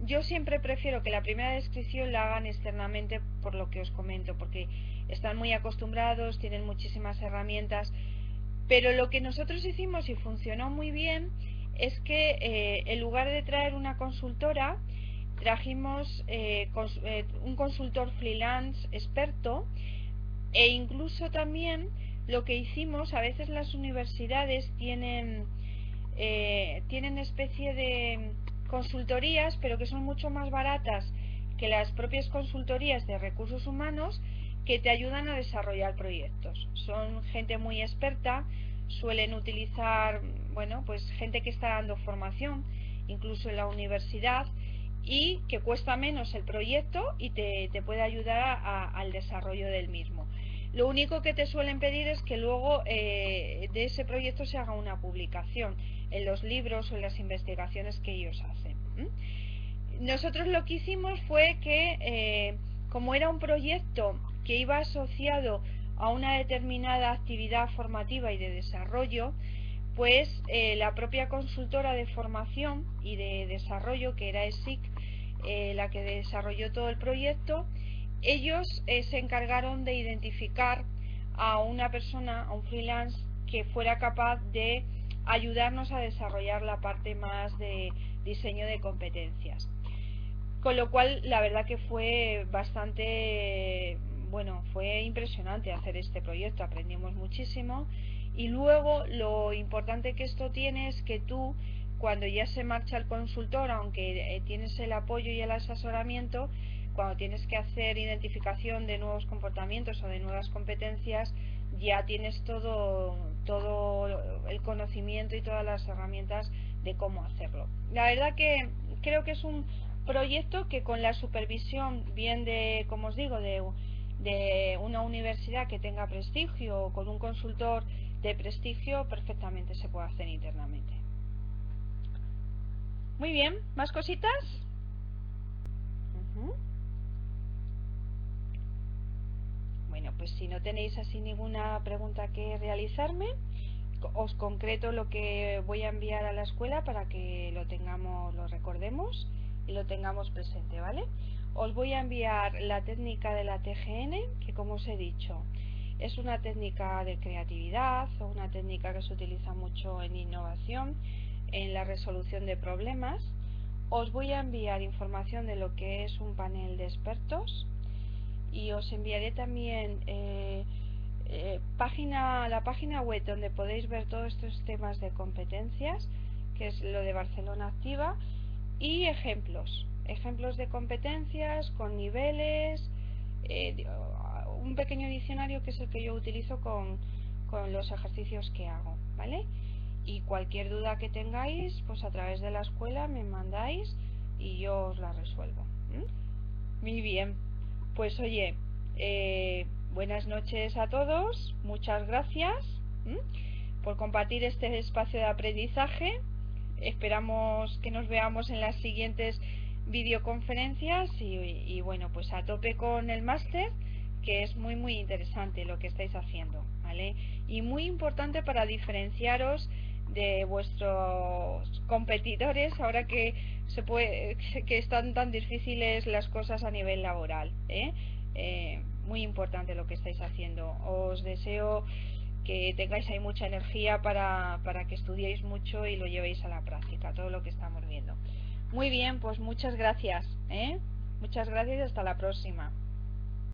yo siempre prefiero que la primera descripción la hagan externamente, por lo que os comento, porque están muy acostumbrados, tienen muchísimas herramientas. Pero lo que nosotros hicimos y funcionó muy bien es que en lugar de traer una consultora, trajimos un consultor freelance experto, e incluso también lo que hicimos, a veces las universidades tienen especie de consultorías, pero que son mucho más baratas que las propias consultorías de recursos humanos, que te ayudan a desarrollar proyectos. Son gente muy experta, suelen utilizar, bueno, pues gente que está dando formación, incluso en la universidad, y que cuesta menos el proyecto y te puede ayudar al desarrollo del mismo. Lo único que te suelen pedir es que luego de ese proyecto se haga una publicación en los libros o en las investigaciones que ellos hacen. Nosotros lo que hicimos fue que, como era un proyecto que iba asociado a una determinada actividad formativa y de desarrollo, pues la propia consultora de formación y de desarrollo, que era ESIC, la que desarrolló todo el proyecto, ellos se encargaron de identificar a una persona, a un freelance, que fuera capaz de ayudarnos a desarrollar la parte más de diseño de competencias. Con lo cual, la verdad que fue bastante, bueno, fue impresionante hacer este proyecto, aprendimos muchísimo. Y luego lo importante que esto tiene es que tú, cuando ya se marcha el consultor, aunque tienes el apoyo y el asesoramiento, cuando tienes que hacer identificación de nuevos comportamientos o de nuevas competencias, ya tienes todo el conocimiento y todas las herramientas de cómo hacerlo. La verdad que creo que es un proyecto que, con la supervisión bien de, como os digo, de una universidad que tenga prestigio, o con un consultor de prestigio, perfectamente se puede hacer internamente. Muy bien, ¿más cositas? Bueno, pues si no tenéis así ninguna pregunta que realizarme, os concreto lo que voy a enviar a la escuela para que lo tengamos, lo recordemos y lo tengamos presente, ¿vale? Os voy a enviar la técnica de la TGN, que como os he dicho, es una técnica de creatividad o una técnica que se utiliza mucho en innovación, en la resolución de problemas. Os voy a enviar información de lo que es un panel de expertos y os enviaré también la página web donde podéis ver todos estos temas de competencias, que es lo de Barcelona Activa, y ejemplos de competencias con niveles, un pequeño diccionario que es el que yo utilizo con los ejercicios que hago, ¿vale? Y cualquier duda que tengáis, pues a través de la escuela me mandáis y yo os la resuelvo. Muy bien, pues oye, buenas noches a todos, muchas gracias por compartir este espacio de aprendizaje. Esperamos que nos veamos en las siguientes videoconferencias y bueno, pues a tope con el máster, que es muy interesante lo que estáis haciendo, ¿vale? Y muy importante para diferenciaros de vuestros competidores ahora que que están tan difíciles las cosas a nivel laboral, muy importante lo que estáis haciendo. Os deseo que tengáis ahí mucha energía para que estudiéis mucho y lo llevéis a la práctica, todo lo que estamos viendo. Muy bien, pues muchas gracias, muchas gracias y hasta la próxima.